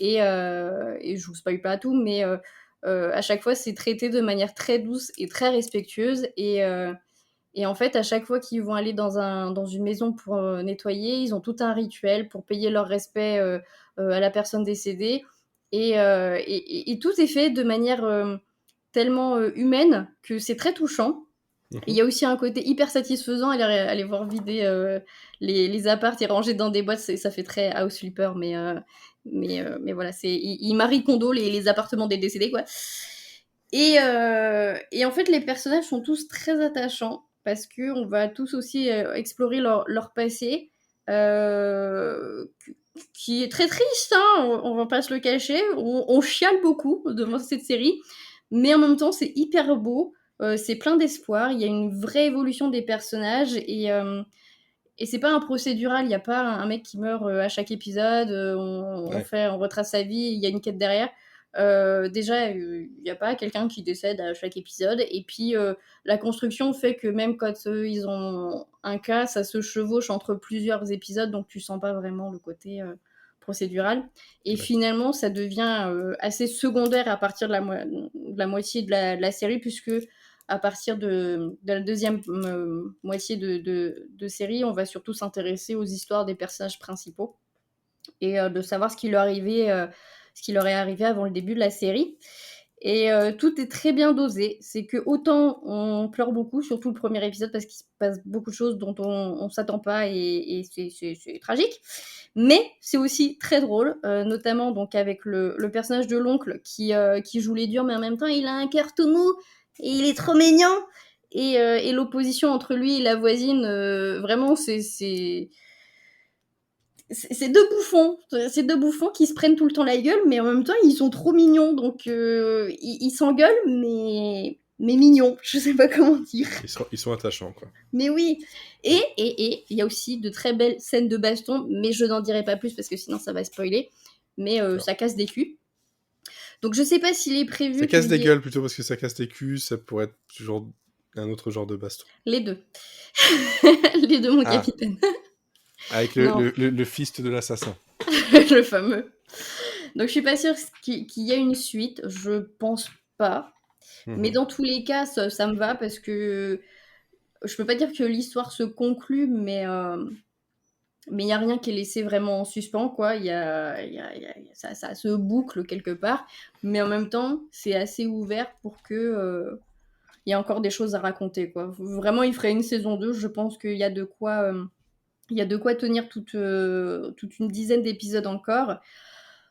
Speaker 2: Et je vous spoil pas tout, mais à chaque fois, c'est traité de manière très douce et très respectueuse. Et en fait, à chaque fois qu'ils vont aller dans une maison pour nettoyer, ils ont tout un rituel pour payer leur respect à la personne décédée. Et tout est fait de manière tellement humaine que c'est très touchant. Il y a aussi un côté hyper satisfaisant, aller voir vider les apparts et ranger dans des boîtes, ça fait très house flipper, mais voilà, il Marie Kondo les appartements des décédés, quoi. Et en fait, les personnages sont tous très attachants parce qu'on va tous aussi explorer leur passé, euh, qui est très triste, hein, on va pas se le cacher. On chiale beaucoup devant cette série, mais en même temps, c'est hyper beau. C'est plein d'espoir, il y a une vraie évolution des personnages et c'est pas un procédural, il n'y a pas un mec qui meurt à chaque épisode,
Speaker 1: Ouais.
Speaker 2: on retrace sa vie, il y a une quête derrière. Déjà, il n'y a pas quelqu'un qui décède à chaque épisode. Et puis, la construction fait que même quand ils ont un cas, ça se chevauche entre plusieurs épisodes, donc tu sens pas vraiment le côté procédural. Et
Speaker 1: D'accord.
Speaker 2: finalement, ça devient assez secondaire à partir de la moitié de la série, puisque à partir de la deuxième moitié de série, on va surtout s'intéresser aux histoires des personnages principaux et de savoir ce qui leur est arrivé avant le début de la série. Et tout est très bien dosé. C'est que autant on pleure beaucoup, surtout le premier épisode, parce qu'il se passe beaucoup de choses dont on s'attend pas et c'est tragique. Mais c'est aussi très drôle, notamment donc avec le personnage de l'oncle qui joue les durs, mais en même temps il a un cœur tout mou et il est trop mignon. Et l'opposition entre lui et la voisine, vraiment, c'est deux bouffons qui se prennent tout le temps la gueule, mais en même temps ils sont trop mignons, donc ils s'engueulent, mais mignons, je sais pas comment dire.
Speaker 1: Ils sont attachants, quoi.
Speaker 2: Mais oui. Et il y a aussi de très belles scènes de baston, mais je n'en dirai pas plus parce que sinon ça va spoiler. Mais
Speaker 1: D'accord.
Speaker 2: ça casse des culs. Donc je sais pas s'il est
Speaker 1: Ça
Speaker 2: prévu
Speaker 1: casse
Speaker 2: qu'il
Speaker 1: des
Speaker 2: y ait
Speaker 1: gueules plutôt parce que ça casse des culs, ça pourrait être toujours un autre genre de baston.
Speaker 2: les deux. Les deux, mon
Speaker 1: Ah,
Speaker 2: capitaine.
Speaker 1: avec
Speaker 2: Non,
Speaker 1: le fist de l'assassin.
Speaker 2: le fameux. Donc je suis pas sûre qu'il y ait une suite, je pense pas. Mais
Speaker 1: Mhm.
Speaker 2: dans tous les cas, ça me va parce que je peux pas dire que l'histoire se conclut, mais il n'y a rien qui est laissé vraiment en suspens, quoi. Ça se boucle quelque part, mais en même temps, c'est assez ouvert pour que il y a encore des choses à raconter, quoi. Vraiment, il ferait une saison 2, je pense qu'il y a de quoi, il y a de quoi tenir toute une dizaine d'épisodes encore.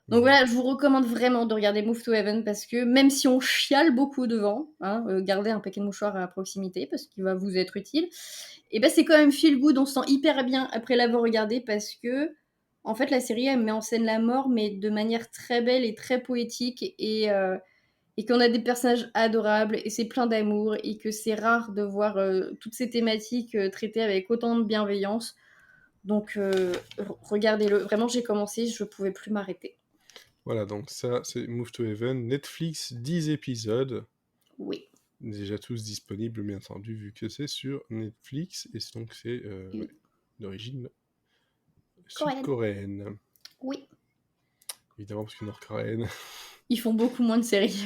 Speaker 2: Donc
Speaker 1: Mhm.
Speaker 2: voilà, je vous recommande vraiment de regarder Move to Heaven parce que même si on chiale beaucoup devant, hein, gardez un paquet de mouchoirs à proximité parce qu'il va vous être utile. Et ben c'est quand même feel good, on se sent hyper bien après l'avoir regardé parce que en fait la série elle met en scène la mort mais de manière très belle et très poétique et qu'on a des personnages adorables et c'est plein d'amour et que c'est rare de voir toutes ces thématiques traitées avec autant de bienveillance. Donc regardez-le, vraiment j'ai commencé, je pouvais plus m'arrêter.
Speaker 1: Voilà, donc ça, c'est Move to Heaven. Netflix, 10 épisodes.
Speaker 2: Oui.
Speaker 1: Déjà tous disponibles, bien entendu, vu que c'est sur Netflix. Et donc, c'est ouais, d'origine
Speaker 2: Coréenne.
Speaker 1: sud-coréenne.
Speaker 2: Oui.
Speaker 1: Évidemment, parce que nord-coréenne.
Speaker 2: Ils font beaucoup moins de séries.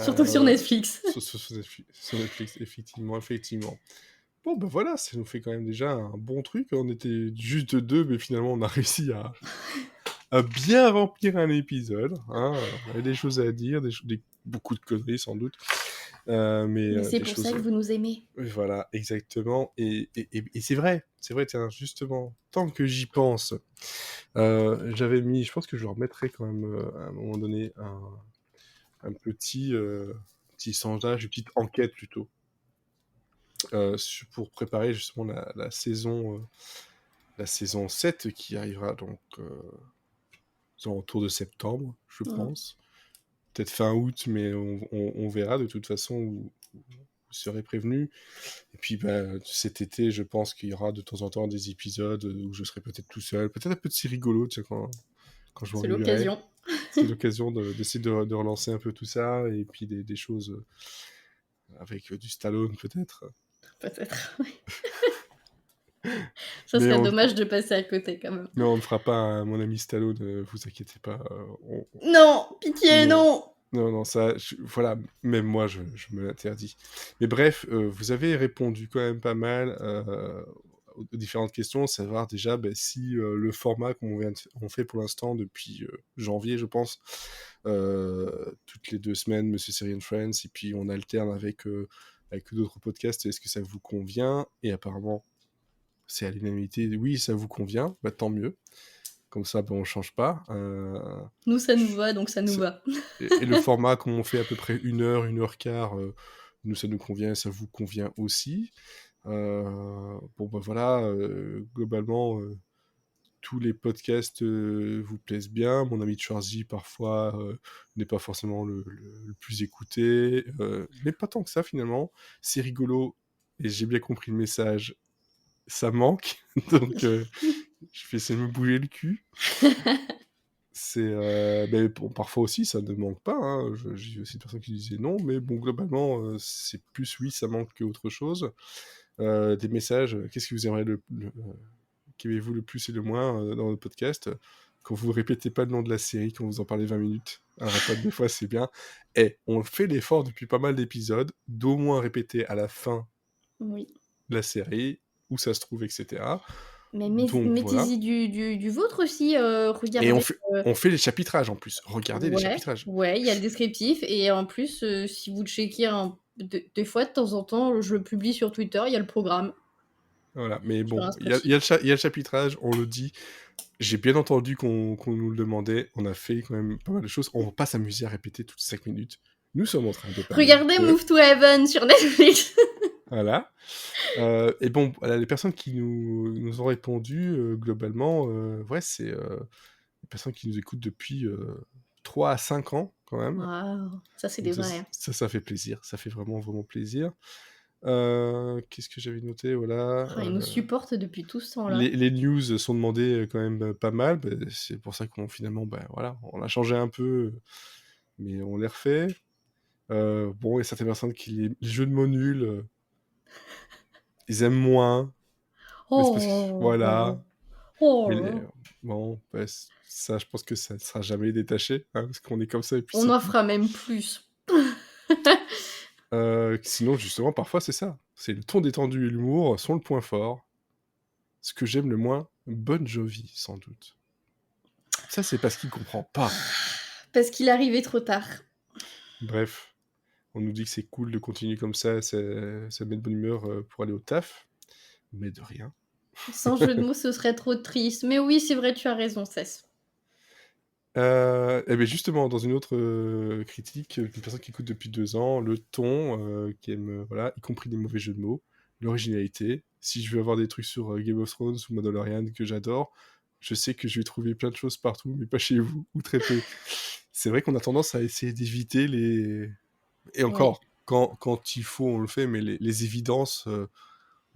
Speaker 2: Surtout sur Netflix.
Speaker 1: Sur Netflix, effectivement, effectivement. Bon, ben voilà, ça nous fait quand même déjà un bon truc. On était juste deux, mais finalement, on a réussi à bien remplir un épisode. Hein. On avait des choses à dire, beaucoup de conneries sans doute, mais
Speaker 2: Mais c'est
Speaker 1: des
Speaker 2: pour ça
Speaker 1: choses.
Speaker 2: que vous nous aimez.
Speaker 1: Voilà, exactement. Et c'est vrai, tiens, justement, tant que j'y pense, j'avais mis, je pense que je leur mettrai quand même à un moment donné un petit sondage, une petite enquête plutôt pour préparer justement la saison 7 qui arrivera donc autour de septembre, je
Speaker 2: Mm.
Speaker 1: pense. Peut-être fin août, mais on verra de toute façon où vous serez prévenus. Et puis cet été, je pense qu'il y aura de temps en temps des épisodes où je serai peut-être tout seul, peut-être un peu de rigolo, tu sais, quand je
Speaker 2: C'est
Speaker 1: m'ennuierai.
Speaker 2: l'occasion,
Speaker 1: C'est l'occasion d'essayer de relancer un peu tout ça, et puis des choses avec du Stallone peut-être.
Speaker 2: peut-être. Ça
Speaker 1: Mais
Speaker 2: serait
Speaker 1: on,
Speaker 2: dommage de passer à côté quand même.
Speaker 1: mais on ne fera pas un mon ami Stallone, vous inquiétez pas.
Speaker 2: Non, pitié,
Speaker 1: Non,
Speaker 2: non.
Speaker 1: non, non, ça, voilà, même moi, je me l'interdis. Mais bref, vous avez répondu quand même pas mal aux différentes questions, savoir déjà si le format on fait pour l'instant depuis janvier, je pense, toutes les 2 semaines, Monsieur Série and Friends, et puis on alterne avec d'autres podcasts, est-ce que ça vous convient? Et apparemment, c'est à l'unanimité, oui, ça vous convient, bah, tant mieux. Comme ça, on change pas.
Speaker 2: Nous, ça nous
Speaker 1: Je-
Speaker 2: va, donc ça nous
Speaker 1: c'est-
Speaker 2: va.
Speaker 1: et le format, comme on fait à peu près 1 heure, 1 heure 15, nous, ça nous convient, ça vous convient aussi. Bon, bah voilà, globalement, tous les podcasts vous plaisent bien. Mon ami Schwarzy, parfois, n'est pas forcément le plus écouté, mais pas tant que ça, finalement. C'est rigolo, et j'ai bien compris le message, ça manque, donc je vais essayer de me bouger le cul. Mais bon, parfois aussi, ça ne manque pas, hein. J'ai vu aussi des personnes qui disaient non, mais bon, globalement, c'est plus oui, ça manque qu'autre chose. Des messages, qu'est-ce que vous aimeriez qu'aimez-vous le plus et le moins dans le podcast? Quand vous répétez pas le nom de la série, quand vous en parlez 20 minutes, arrête pas des fois, c'est bien. Et on fait l'effort depuis pas mal d'épisodes d'au moins répéter à la fin
Speaker 2: Oui.
Speaker 1: de la série, où ça se trouve, etc.
Speaker 2: Mais
Speaker 1: Donc voilà.
Speaker 2: mettez-y du vôtre aussi,
Speaker 1: Et
Speaker 2: regardez.
Speaker 1: on fait les chapitrages en plus. Regardez les
Speaker 2: Ouais,
Speaker 1: chapitrages.
Speaker 2: ouais, il y a le descriptif et en plus, si vous checkez des fois, de temps en temps, je le publie sur Twitter, il y a le programme
Speaker 1: Voilà, mais
Speaker 2: sur
Speaker 1: bon,
Speaker 2: Inscription.
Speaker 1: il y a le chapitrage, on le dit. J'ai bien entendu qu'on nous le demandait. On a fait quand même pas mal de choses. On va pas s'amuser à répéter toutes 5 minutes. Nous sommes en train de parler
Speaker 2: Regardez
Speaker 1: de...
Speaker 2: Move to Heaven sur Netflix.
Speaker 1: Voilà. Et bon, voilà, les personnes qui nous ont répondu, globalement, ouais, c'est les personnes qui nous écoutent depuis 3 à 5 ans, quand même.
Speaker 2: Waouh, ça c'est des
Speaker 1: Donc
Speaker 2: vrais.
Speaker 1: ça fait plaisir. Ça fait vraiment, vraiment plaisir. Qu'est-ce que j'avais noté? Voilà.
Speaker 2: Ils nous supportent depuis tout ce temps-là.
Speaker 1: Les news sont demandées quand même pas mal. C'est pour ça qu'on finalement, voilà, on a changé un peu, mais on les refait. Bon, il y a certaines personnes qui les jeux de mots nuls, ils aiment moins. Mais c'est parce que, voilà.
Speaker 2: Oh!
Speaker 1: Mais
Speaker 2: Oh!
Speaker 1: bon, ça, je pense que ça ne sera jamais détaché, hein, parce qu'on est comme ça et puis
Speaker 2: On
Speaker 1: c'est
Speaker 2: en
Speaker 1: tout.
Speaker 2: fera même plus.
Speaker 1: Sinon, justement, parfois, c'est ça. C'est le ton détendu et l'humour sont le point fort. Ce que j'aime le moins, Bon Jovi, sans doute. Ça, c'est parce qu'il comprend pas.
Speaker 2: Parce qu'il arrivait trop tard.
Speaker 1: Bref, on nous dit que c'est cool de continuer comme ça met de bonne humeur pour aller au taf. Mais de rien.
Speaker 2: Sans jeu de mots, ce serait trop triste. Mais oui, c'est vrai, tu as raison, Cess.
Speaker 1: Et bien justement, dans une autre critique, une personne qui écoute depuis 2 ans, le ton, qui aime, voilà, y compris des mauvais jeux de mots, l'originalité. Si je veux avoir des trucs sur Game of Thrones ou Mandalorian que j'adore, je sais que je vais trouver plein de choses partout, mais pas chez vous, ou très peu. C'est vrai qu'on a tendance à essayer d'éviter les... Et
Speaker 2: Oui.
Speaker 1: encore, quand il faut, on le fait, mais les évidences,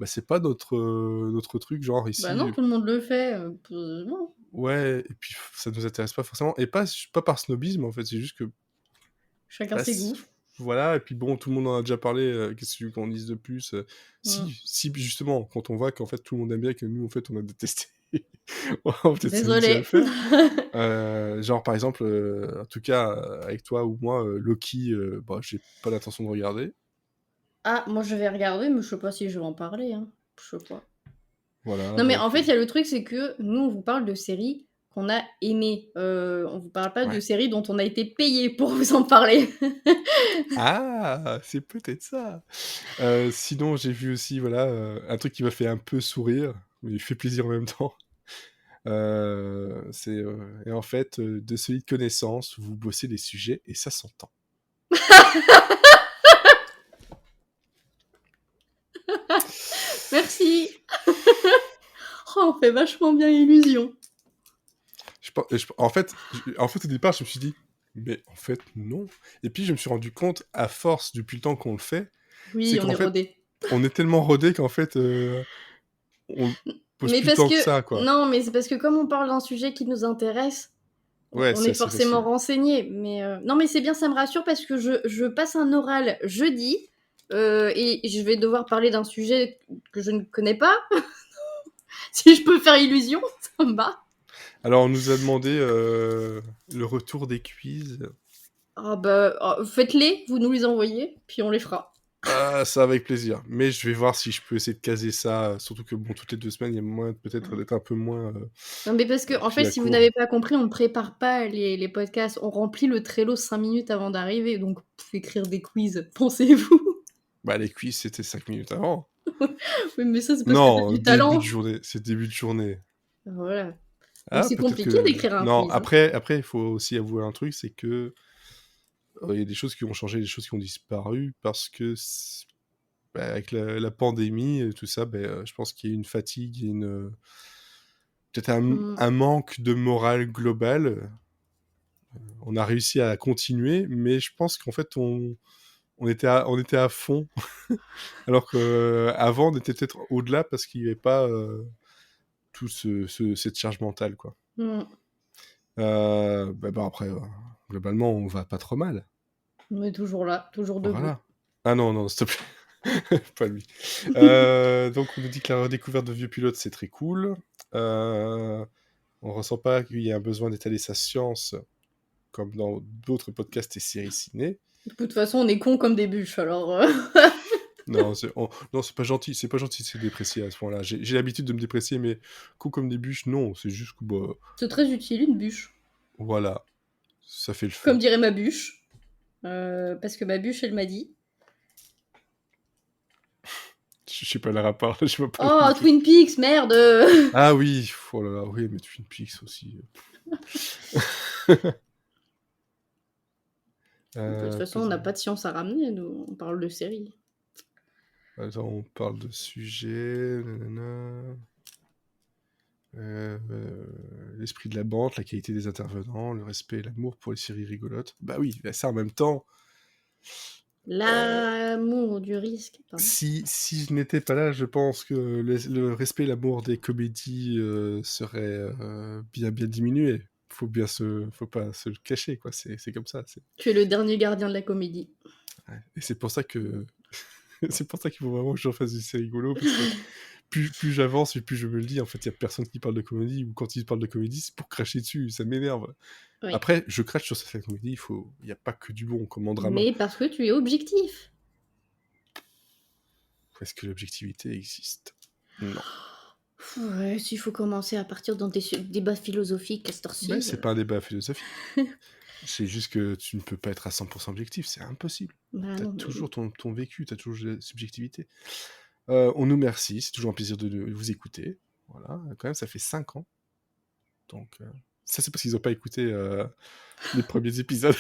Speaker 1: c'est pas notre truc, genre
Speaker 2: Bah
Speaker 1: ici.
Speaker 2: non, tout le monde le fait. Non.
Speaker 1: Ouais, et puis ça nous intéresse pas forcément. Et pas par snobisme, en fait, c'est juste que
Speaker 2: Chacun
Speaker 1: bah,
Speaker 2: ses goûts.
Speaker 1: voilà, et puis bon, tout le monde en a déjà parlé, qu'est-ce que tu veux qu'on dise de plus?
Speaker 2: Mm.
Speaker 1: Si justement, quand on voit qu'en fait tout le monde aime bien et que nous, en fait, on a détesté, on va peut-être s'amuser à le
Speaker 2: Désolée.
Speaker 1: faire. Genre par exemple, en tout cas, avec toi ou moi, Loki, j'ai pas l'intention de regarder.
Speaker 2: Ah, moi je vais regarder, mais je sais pas si je vais en parler, hein. Je sais pas.
Speaker 1: Voilà,
Speaker 2: Non, mais en
Speaker 1: donc
Speaker 2: fait, il y a le truc, c'est que nous, on vous parle de séries qu'on a aimées. On vous parle pas de
Speaker 1: ouais.
Speaker 2: séries dont on a été payé pour vous en parler.
Speaker 1: Ah! C'est peut-être ça! Sinon, j'ai vu aussi, voilà, un truc qui m'a fait un peu sourire, mais il fait plaisir en même temps. Et en fait, de solides connaissances, vous bossez les sujets et ça s'entend.
Speaker 2: si. Oh, on fait vachement bien illusion.
Speaker 1: En fait, au départ, je me suis dit, mais en fait, non. Et puis, je me suis rendu compte, à force, depuis le temps qu'on le fait, c'est
Speaker 2: Oui, on
Speaker 1: qu'en
Speaker 2: est
Speaker 1: fait,
Speaker 2: rodés.
Speaker 1: on est tellement rodé qu'en fait, on pose
Speaker 2: Mais
Speaker 1: plus
Speaker 2: parce
Speaker 1: tant
Speaker 2: que
Speaker 1: que ça, quoi.
Speaker 2: non, mais c'est parce que comme on parle d'un sujet qui nous intéresse,
Speaker 1: Ouais,
Speaker 2: on
Speaker 1: c'est
Speaker 2: est
Speaker 1: assez
Speaker 2: forcément
Speaker 1: facile.
Speaker 2: renseigné. Mais non, mais c'est bien, ça me rassure parce que je passe un oral jeudi et je vais devoir parler d'un sujet que je ne connais pas. Si je peux faire illusion, ça me va.
Speaker 1: Alors, on nous a demandé le retour des quiz.
Speaker 2: Ah bah, faites-les, vous nous les envoyez, puis on les fera.
Speaker 1: Ah, ça avec plaisir. Mais je vais voir si je peux essayer de caser ça. Surtout que, bon, toutes les 2 semaines, il y a moyen peut-être d'être un peu moins
Speaker 2: Non, mais parce que, en
Speaker 1: pris
Speaker 2: fait,
Speaker 1: à
Speaker 2: si vous
Speaker 1: court.
Speaker 2: n'avez pas compris, on ne prépare pas les podcasts. On remplit le Trello 5 minutes avant d'arriver. Donc, écrire des quiz, pensez-vous.
Speaker 1: Bah, les quiz, c'était 5 minutes avant.
Speaker 2: Oui, mais ça, c'est parce que t'as
Speaker 1: Non,
Speaker 2: du
Speaker 1: début de
Speaker 2: talent.
Speaker 1: journée. C'est début de journée.
Speaker 2: Voilà. Donc,
Speaker 1: Ah,
Speaker 2: c'est
Speaker 1: peut-être
Speaker 2: compliqué
Speaker 1: que...
Speaker 2: d'écrire un
Speaker 1: Non,
Speaker 2: quiz. Hein.
Speaker 1: après, il faut aussi avouer un truc, c'est que il y a des choses qui ont changé, des choses qui ont disparu, parce que bah, avec la pandémie et tout ça, bah, je pense qu'il y a une fatigue, il y a peut-être
Speaker 2: Mm.
Speaker 1: un manque de morale globale. On a réussi à continuer, mais je pense qu'en fait, on était à fond, alors qu'avant, on était peut-être au-delà parce qu'il n'y avait pas tout cette charge mentale, quoi.
Speaker 2: Mm.
Speaker 1: Bah, après, globalement, on va pas trop mal.
Speaker 2: On est toujours là, toujours debout.
Speaker 1: Voilà. Ah non, non, s'il te plaît. Pas lui. Donc, on nous dit que la redécouverte de vieux pilotes, c'est très cool. On ressent pas qu'il y a un besoin d'étaler sa science comme dans d'autres podcasts et séries ciné.
Speaker 2: De toute façon, on est cons comme des bûches, alors...
Speaker 1: Non, non, c'est pas gentil, c'est pas gentil de se déprécier à ce point-là. J'ai l'habitude de me déprécier, mais coup comme des bûches, non, c'est juste que, bah,
Speaker 2: c'est très utile, une bûche.
Speaker 1: voilà, ça fait le
Speaker 2: Comme
Speaker 1: feu.
Speaker 2: dirait ma bûche. Parce que ma bûche, elle m'a dit...
Speaker 1: Je sais pas le rapport, je vois pas
Speaker 2: Oh,
Speaker 1: le truc.
Speaker 2: Twin Peaks, merde.
Speaker 1: Ah oui, oh là là, oui, mais Twin Peaks aussi.
Speaker 2: De toute façon, on n'a pas de science à ramener, nous. On parle de séries.
Speaker 1: Attends, on parle de sujet, nanana. L'esprit de la bande, la qualité des intervenants, le respect et l'amour pour les séries rigolotes. Bah oui, bah ça en même temps,
Speaker 2: L'amour du risque. Pardon.
Speaker 1: si je n'étais pas là, je pense que le respect et l'amour des comédies serait bien diminué. Faut pas se le cacher, quoi. C'est comme ça.
Speaker 2: Tu es le dernier gardien de la comédie.
Speaker 1: Ouais. Et c'est pour ça que c'est pour ça qu'il faut vraiment que j'en fasse des séries rigolo, parce que plus j'avance et plus je me le dis, en fait, il y a personne qui parle de comédie, ou quand ils parlent de comédie, c'est pour cracher dessus, ça m'énerve.
Speaker 2: Oui.
Speaker 1: Après, je crache sur certaines comédies, il y a pas que du bon comme en drama.
Speaker 2: Mais parce que tu es objectif.
Speaker 1: Est-ce que l'objectivité existe? Non.
Speaker 2: Ouais, s'il faut commencer à partir dans des débats philosophiques à cette
Speaker 1: Mais
Speaker 2: heure-ci.
Speaker 1: c'est pas un débat philosophique. C'est juste que tu ne peux pas être à 100% objectif, c'est impossible.
Speaker 2: Bah
Speaker 1: T'as
Speaker 2: non,
Speaker 1: toujours ton vécu, t'as toujours la subjectivité. On nous remercie, c'est toujours un plaisir de vous écouter. Voilà, quand même, ça fait 5 ans. Donc, ça, c'est parce qu'ils n'ont pas écouté les premiers épisodes.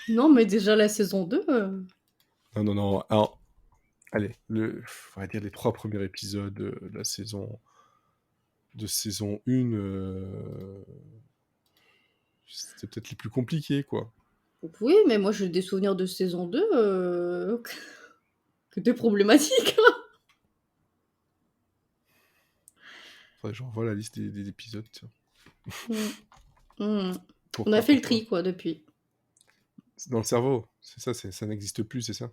Speaker 2: non, mais déjà la saison 2.
Speaker 1: Non, non, non. Alors, allez, on va dire les 3 premiers épisodes de saison 1, c'était peut-être les plus compliqués, quoi.
Speaker 2: Oui, mais moi j'ai des souvenirs de saison 2 que t'es problématique.
Speaker 1: Faudrait que je revoie la liste des épisodes, tiens.
Speaker 2: Mm. Mm. On a
Speaker 1: Pourquoi,
Speaker 2: fait le
Speaker 1: pourquoi?
Speaker 2: tri, quoi, depuis.
Speaker 1: C'est dans le cerveau, c'est ça, ça n'existe plus, c'est ça?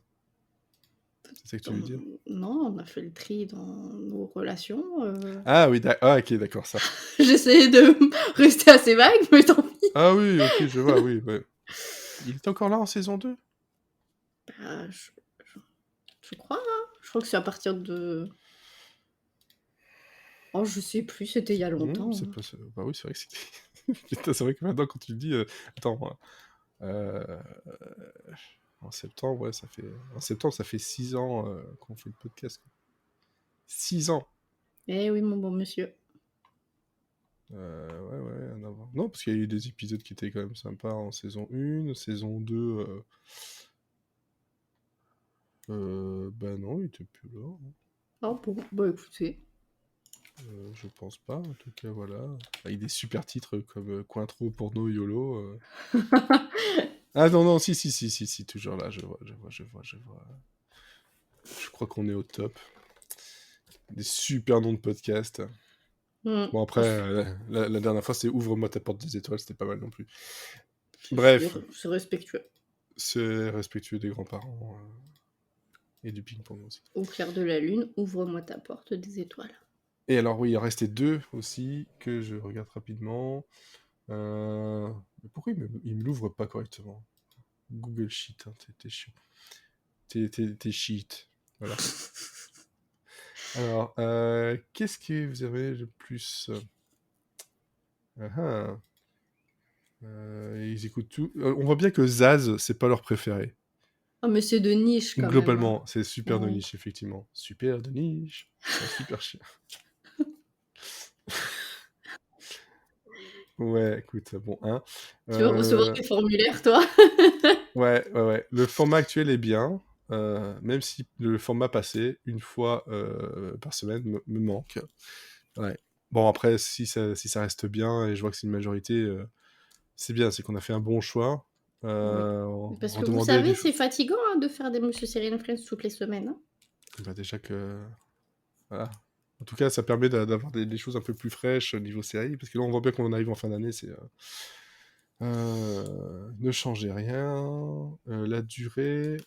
Speaker 1: C'est ça que tu veux dire?
Speaker 2: Non, on a fait le tri dans nos relations.
Speaker 1: Ah oui, ok, d'accord, ça.
Speaker 2: J'essayais de rester assez vague, mais tant pis.
Speaker 1: Ah oui, ok, je vois, oui, ouais. Il est encore là en saison 2?
Speaker 2: Bah, je crois, hein. Je crois que c'est à partir de... Oh, je sais plus, c'était il y a longtemps.
Speaker 1: C'est pas ça. Bah oui, c'est vrai que c'était. Putain, c'est vrai que maintenant, quand tu le dis. Attends. euh, En septembre, ouais, ça fait. En septembre, ça fait 6 ans qu'on fait le podcast, quoi. 6 ans!
Speaker 2: Eh oui, mon bon monsieur.
Speaker 1: Ouais, un avant. Non, parce qu'il y a eu des épisodes qui étaient quand même sympas en saison 1, saison 2. Bah non, il était plus là, hein.
Speaker 2: Ah bon, bah écoutez.
Speaker 1: Je pense pas, en tout cas, voilà. Avec des super titres comme Cointreau, Porno, YOLO. Ah non, non, si, toujours là, je vois. Je crois qu'on est au top. Des super noms de podcasts.
Speaker 2: Hmm.
Speaker 1: Bon, après, la dernière fois, c'est Ouvre-moi ta porte des étoiles, c'était pas mal non plus.
Speaker 2: C'est
Speaker 1: Bref,
Speaker 2: sûr, c'est respectueux.
Speaker 1: c'est respectueux des grands-parents et du ping-pong aussi.
Speaker 2: Au clair de la lune, ouvre-moi ta porte des étoiles.
Speaker 1: Et alors, oui, il en restait 2 aussi que je regarde rapidement. Mais pourquoi il me l'ouvre pas correctement? Google Sheet, hein, t'es chiant. T'es shit. Voilà. Alors, qu'est-ce que vous avez le plus ah, ah. Ils écoutent tout. On voit bien que Zaz, c'est pas leur préféré.
Speaker 2: Oh, mais c'est de niche quand même. Hein.
Speaker 1: Globalement, c'est super de
Speaker 2: Ouais.
Speaker 1: niche, effectivement. Super de niche. C'est un super chien. Ouais, écoute, bon, hein.
Speaker 2: Tu veux recevoir
Speaker 1: Euh,
Speaker 2: des formulaires, toi?
Speaker 1: ouais. Le format actuel est bien, même si le format passé, une fois par semaine, me manque. Ouais. Bon, après, si ça reste bien, et je vois que c'est une majorité, c'est bien, c'est qu'on a fait un bon choix.
Speaker 2: Oui.
Speaker 1: On
Speaker 2: Parce que vous
Speaker 1: redemandait
Speaker 2: savez, c'est fatigant hein, de faire des Monsieur Cyril Friends toutes les semaines. Hein.
Speaker 1: bah, déjà que... Voilà. En tout cas, ça permet d'avoir des choses un peu plus fraîches au niveau série, parce que là, on voit bien qu'on arrive en fin d'année, c'est... ne changez rien. La durée,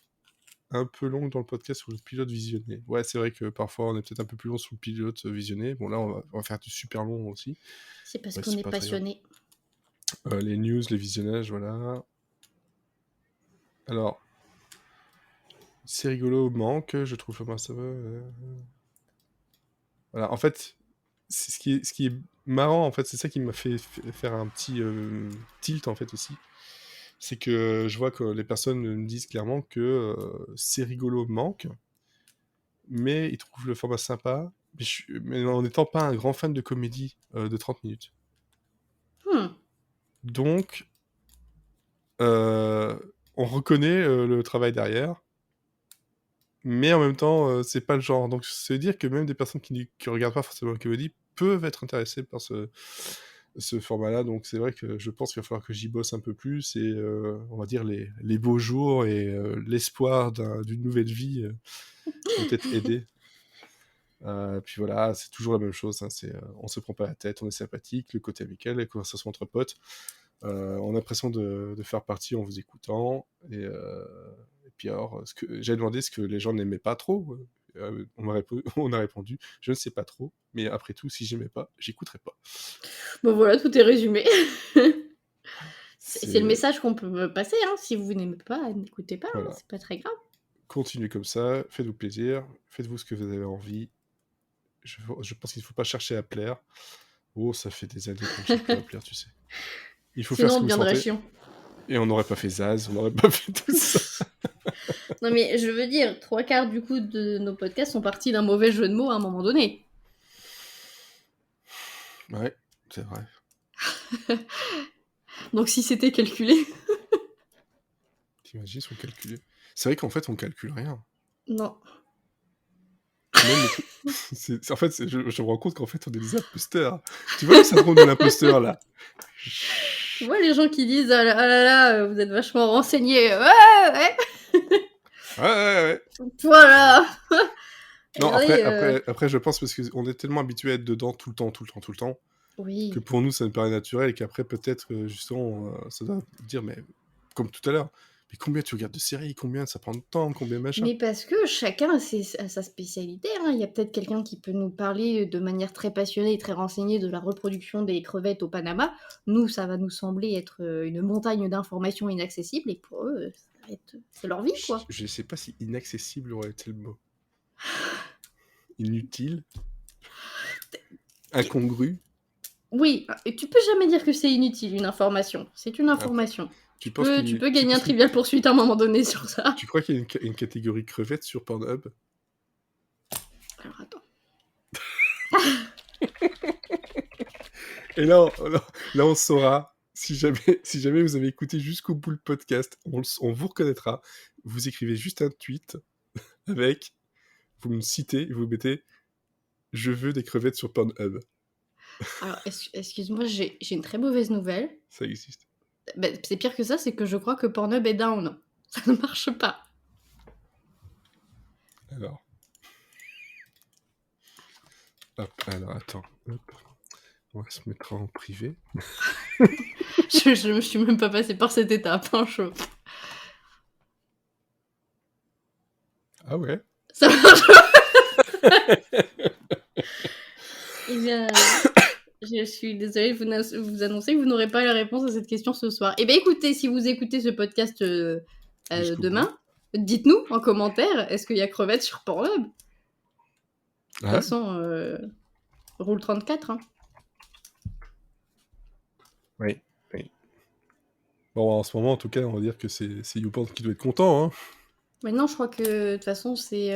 Speaker 1: un peu longue dans le podcast sur le pilote visionné. Ouais, c'est vrai que parfois, on est peut-être un peu plus long sur le pilote visionné. Bon, là, on va faire du super long aussi.
Speaker 2: C'est parce
Speaker 1: Ouais,
Speaker 2: qu'on
Speaker 1: c'est
Speaker 2: est
Speaker 1: pas très grave.
Speaker 2: passionné.
Speaker 1: Les news, les visionnages, voilà. Alors, c'est rigolo, manque, je trouve. Enfin, ça va. Voilà, en fait, ce qui est marrant, en fait, c'est ça qui m'a fait faire un petit tilt, en fait, aussi. C'est que je vois que les personnes me disent clairement que c'est rigolo manque, mais ils trouvent le format sympa, mais en n'étant pas un grand fan de comédie de 30 minutes.
Speaker 2: Hmm.
Speaker 1: Donc, euh, on reconnaît le travail derrière, mais en même temps, c'est pas le genre. Donc, c'est dire que même des personnes qui regardent pas forcément la comédie peuvent être intéressées par ce format-là. Donc, c'est vrai que je pense qu'il va falloir que j'y bosse un peu plus et on va dire les beaux jours et l'espoir d'une nouvelle vie vont peut-être aider. Puis voilà, c'est toujours la même chose. Hein, on se prend pas la tête, on est sympathique, le côté amical, les conversations entre potes. On a l'impression de faire partie en vous écoutant. Et puis alors, j'ai demandé ce que les gens n'aimaient pas trop. On a répondu, je ne sais pas trop, mais après tout, si j'aimais pas, j'écouterais pas.
Speaker 2: Bon voilà, tout est résumé. C'est le
Speaker 1: C'est
Speaker 2: message qu'on peut passer. Hein. Si vous n'aimez pas, n'écoutez pas. Hein.
Speaker 1: voilà,
Speaker 2: C'est pas très grave.
Speaker 1: continuez comme ça, faites-vous plaisir, faites-vous ce que vous avez envie. Je pense qu'il ne faut pas chercher à plaire. Oh, ça fait des années qu'on ne cherche pas à plaire, tu sais. Il faut faire
Speaker 2: Sinon,
Speaker 1: ce
Speaker 2: on
Speaker 1: que vous
Speaker 2: deviendrait
Speaker 1: sentez.
Speaker 2: chiant.
Speaker 1: Et on n'aurait pas fait Zaz, on n'aurait pas fait tout ça.
Speaker 2: Non mais je veux dire, 3/4 du coup de nos podcasts sont partis d'un mauvais jeu de mots à un moment donné.
Speaker 1: Ouais, c'est vrai.
Speaker 2: Donc si c'était calculé.
Speaker 1: T'imagines si on calculait. C'est vrai qu'en fait, on calcule rien.
Speaker 2: Non.
Speaker 1: Même les trucs. En fait, je me rends compte qu'en fait, on est des imposteurs. Tu vois le syndrome de l'imposteur, là?
Speaker 2: Tu vois les gens qui disent ah là là, vous êtes vachement renseignés. Ouais.
Speaker 1: Ouais.
Speaker 2: Voilà.
Speaker 1: Non,
Speaker 2: Regardez.
Speaker 1: après, je pense parce qu'on est tellement habitué à être dedans tout le temps, que
Speaker 2: Oui.
Speaker 1: pour nous, ça nous paraît naturel et qu'après, peut-être, justement, ça doit dire, mais comme tout à l'heure, mais combien tu regardes de séries, combien ça prend de temps, combien machin.
Speaker 2: Mais parce que chacun a sa spécialité. Hein. Il y a peut-être quelqu'un qui peut nous parler de manière très passionnée et très renseignée de la reproduction des crevettes au Panama. Nous, ça va nous sembler être une montagne d'informations inaccessibles. Et pour eux, c'est leur vie, quoi.
Speaker 1: Je sais pas si inaccessible aurait été le mot. Inutile, incongru.
Speaker 2: Oui, et tu peux jamais dire que c'est inutile une information. C'est une
Speaker 1: Après,
Speaker 2: information.
Speaker 1: tu
Speaker 2: Tu
Speaker 1: penses
Speaker 2: peux,
Speaker 1: qu'il
Speaker 2: tu
Speaker 1: y-
Speaker 2: peux
Speaker 1: tu
Speaker 2: gagner un
Speaker 1: penses qu'il-
Speaker 2: trivial poursuite à un moment donné sur ça.
Speaker 1: tu crois qu'il y a une catégorie crevettes sur Pornhub?
Speaker 2: Alors attends.
Speaker 1: Et là, on saura. Si jamais vous avez écouté jusqu'au bout le podcast, on vous reconnaîtra. Vous écrivez juste un tweet avec vous me citez, vous mettez « Je veux des crevettes sur Pornhub ».
Speaker 2: Alors, excuse-moi, j'ai une très mauvaise nouvelle.
Speaker 1: Ça existe.
Speaker 2: Bah, c'est pire que ça, c'est que je crois que Pornhub est down. Ça ne marche pas.
Speaker 1: Alors. Hop, alors attends. Hop. On va se mettre en privé.
Speaker 2: Je me suis même pas passée par cette étape, hein,
Speaker 1: Ah ouais.
Speaker 2: Ça marche pas. Eh bien, je suis désolée de vous annoncer que vous n'aurez pas la réponse à cette question ce soir. Eh bien, écoutez, si vous écoutez ce podcast demain, dites-nous en commentaire, est-ce qu'il y a crevettes sur Pornhub ? De toute façon, roule 34, hein.
Speaker 1: Oui. Bon, en ce moment, en tout cas, on va dire que c'est YouPorn qui doit être content, hein.
Speaker 2: Mais non, je crois que de toute façon, c'est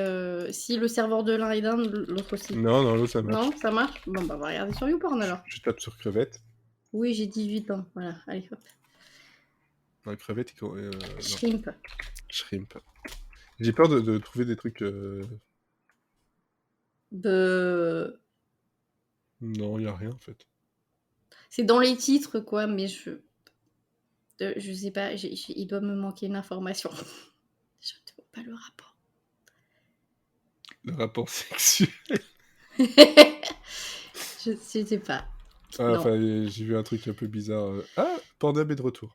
Speaker 2: si le serveur de l'un est down, l'autre aussi.
Speaker 1: Non, l'autre ça marche.
Speaker 2: Non, ça marche ? Bon, bah, on va regarder sur YouPorn alors.
Speaker 1: Je tape sur crevette.
Speaker 2: Oui, j'ai 18 ans. Voilà, allez hop.
Speaker 1: Non, crevette,
Speaker 2: Shrimp.
Speaker 1: Shrimp. J'ai peur de trouver des trucs. Non, il n'y a rien en fait.
Speaker 2: C'est dans les titres, quoi, mais je sais pas, il doit me manquer une information. Je ne vois pas le rapport.
Speaker 1: Le rapport sexuel.
Speaker 2: Je sais pas.
Speaker 1: Ah, enfin, j'ai vu un truc un peu bizarre. Ah, Pornhub est de retour.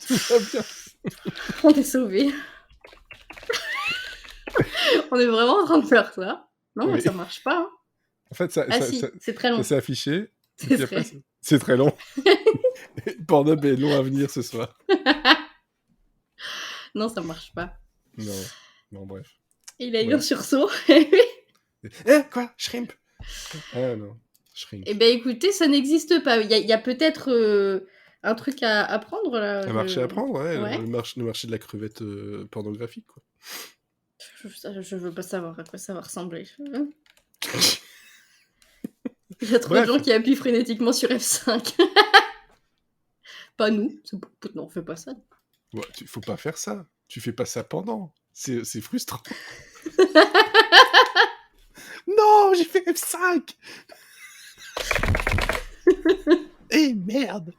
Speaker 1: Tout va bien.
Speaker 2: On est sauvés. On est vraiment en train de faire ça. Non, mais ça marche pas. Hein.
Speaker 1: En fait,
Speaker 2: c'est très long.
Speaker 1: Ça s'est affiché.
Speaker 2: C'est
Speaker 1: c'est très long. Pornhub est long à venir ce soir.
Speaker 2: Non, ça marche pas.
Speaker 1: Non, bref.
Speaker 2: Il a eu un sursaut.
Speaker 1: Quoi ? Shrimp ? Ah non, Shrimp.
Speaker 2: Eh ben écoutez, ça n'existe pas. Il y a peut-être un truc à prendre là.
Speaker 1: Un marché à prendre, ouais.
Speaker 2: Ouais.
Speaker 1: Le marché de la crevette pornographique, quoi.
Speaker 2: Je veux pas savoir à quoi ça va ressembler. Il y a trop de gens qui appuient frénétiquement sur F5. Pas nous. Non, on fait pas ça.
Speaker 1: Ouais, faut pas faire ça. Tu fais pas ça pendant. C'est frustrant. Non, j'ai fait F5. Eh merde.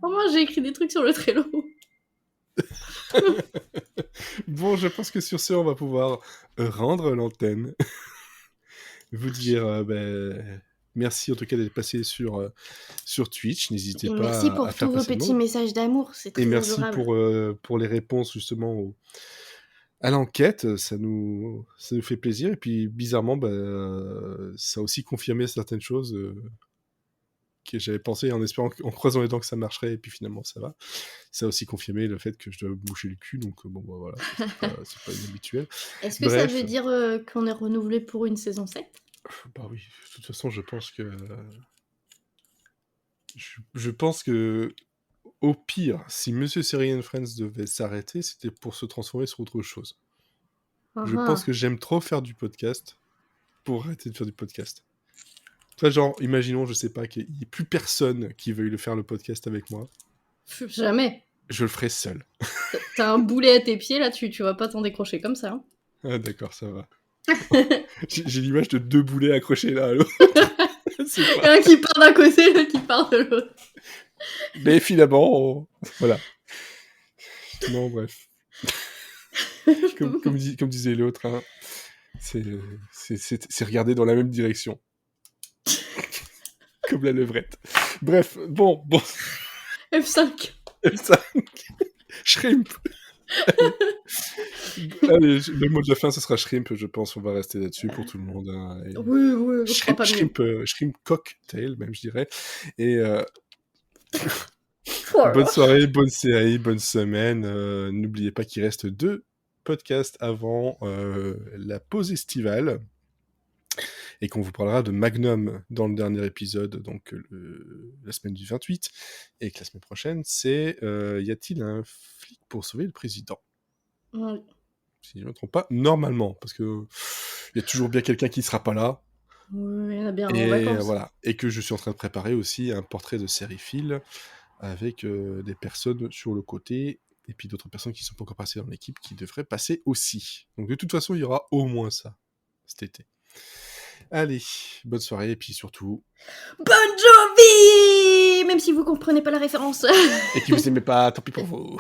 Speaker 2: Oh moi, j'ai écrit des trucs sur le Trello.
Speaker 1: Bon, je pense que sur ce, on va pouvoir rendre l'antenne. Vous dire merci en tout cas d'être passé sur Twitch. N'hésitez pas à faire
Speaker 2: Merci pour tous vos petits messages d'amour, c'est très adorable.
Speaker 1: Et merci pour les réponses justement à l'enquête. Ça nous fait plaisir. Et puis bizarrement, ça a aussi confirmé certaines choses que j'avais pensé en espérant, en croisant les dents que ça marcherait. Et puis finalement, ça va. Ça a aussi confirmé le fait que je dois boucher le cul. Donc bon, voilà, c'est pas inhabituel.
Speaker 2: Est-ce que ça veut dire qu'on est renouvelé pour une saison 7 ?
Speaker 1: Bah oui, de toute façon, je pense que... Je pense que, au pire, si Monsieur Seri and Friends devait s'arrêter, c'était pour se transformer sur autre chose. Je pense que j'aime trop faire du podcast pour arrêter de faire du podcast. Toi, genre, imaginons, je sais pas, qu'il n'y ait plus personne qui veuille le faire le podcast avec moi.
Speaker 2: Jamais.
Speaker 1: Je le ferai seul.
Speaker 2: T'as un boulet à tes pieds, là, tu vas pas t'en décrocher comme ça. Hein.
Speaker 1: Ah d'accord, ça va. J'ai l'image de 2 boulets accrochés là à l'autre.
Speaker 2: Un qui part d'un côté, l'autre qui part de l'autre.
Speaker 1: Mais finalement, voilà. Non, bref. comme disait l'autre, hein, c'est regarder dans la même direction. Comme la levrette. Bref, bon.
Speaker 2: F5.
Speaker 1: Shrimp. Allez, le mot de la fin, ce sera shrimp, je pense. On va rester là-dessus pour tout le monde. Hein, et...
Speaker 2: Oui,
Speaker 1: shrimp cocktail, même, je dirais. Et bonne soirée, bonne série, bonne semaine. N'oubliez pas qu'il reste 2 podcasts avant la pause estivale. Et qu'on vous parlera de Magnum dans le dernier épisode, donc la semaine du 28, et que la semaine prochaine, c'est y a-t-il un flic pour sauver le président ?
Speaker 2: Oui.
Speaker 1: Si je ne me trompe pas, normalement, parce que il y a toujours bien quelqu'un qui ne sera pas là.
Speaker 2: Oui, il y en a bien
Speaker 1: et
Speaker 2: en vacances.
Speaker 1: Voilà. Et que je suis en train de préparer aussi un portrait de sériephile avec des personnes sur le côté et puis d'autres personnes qui sont pas encore passées dans l'équipe qui devraient passer aussi. Donc de toute façon, il y aura au moins ça cet été. Allez, bonne soirée et puis surtout...
Speaker 2: Bon Jovi! Même si vous comprenez pas la référence.
Speaker 1: Et que vous aimez pas, tant pis pour vous.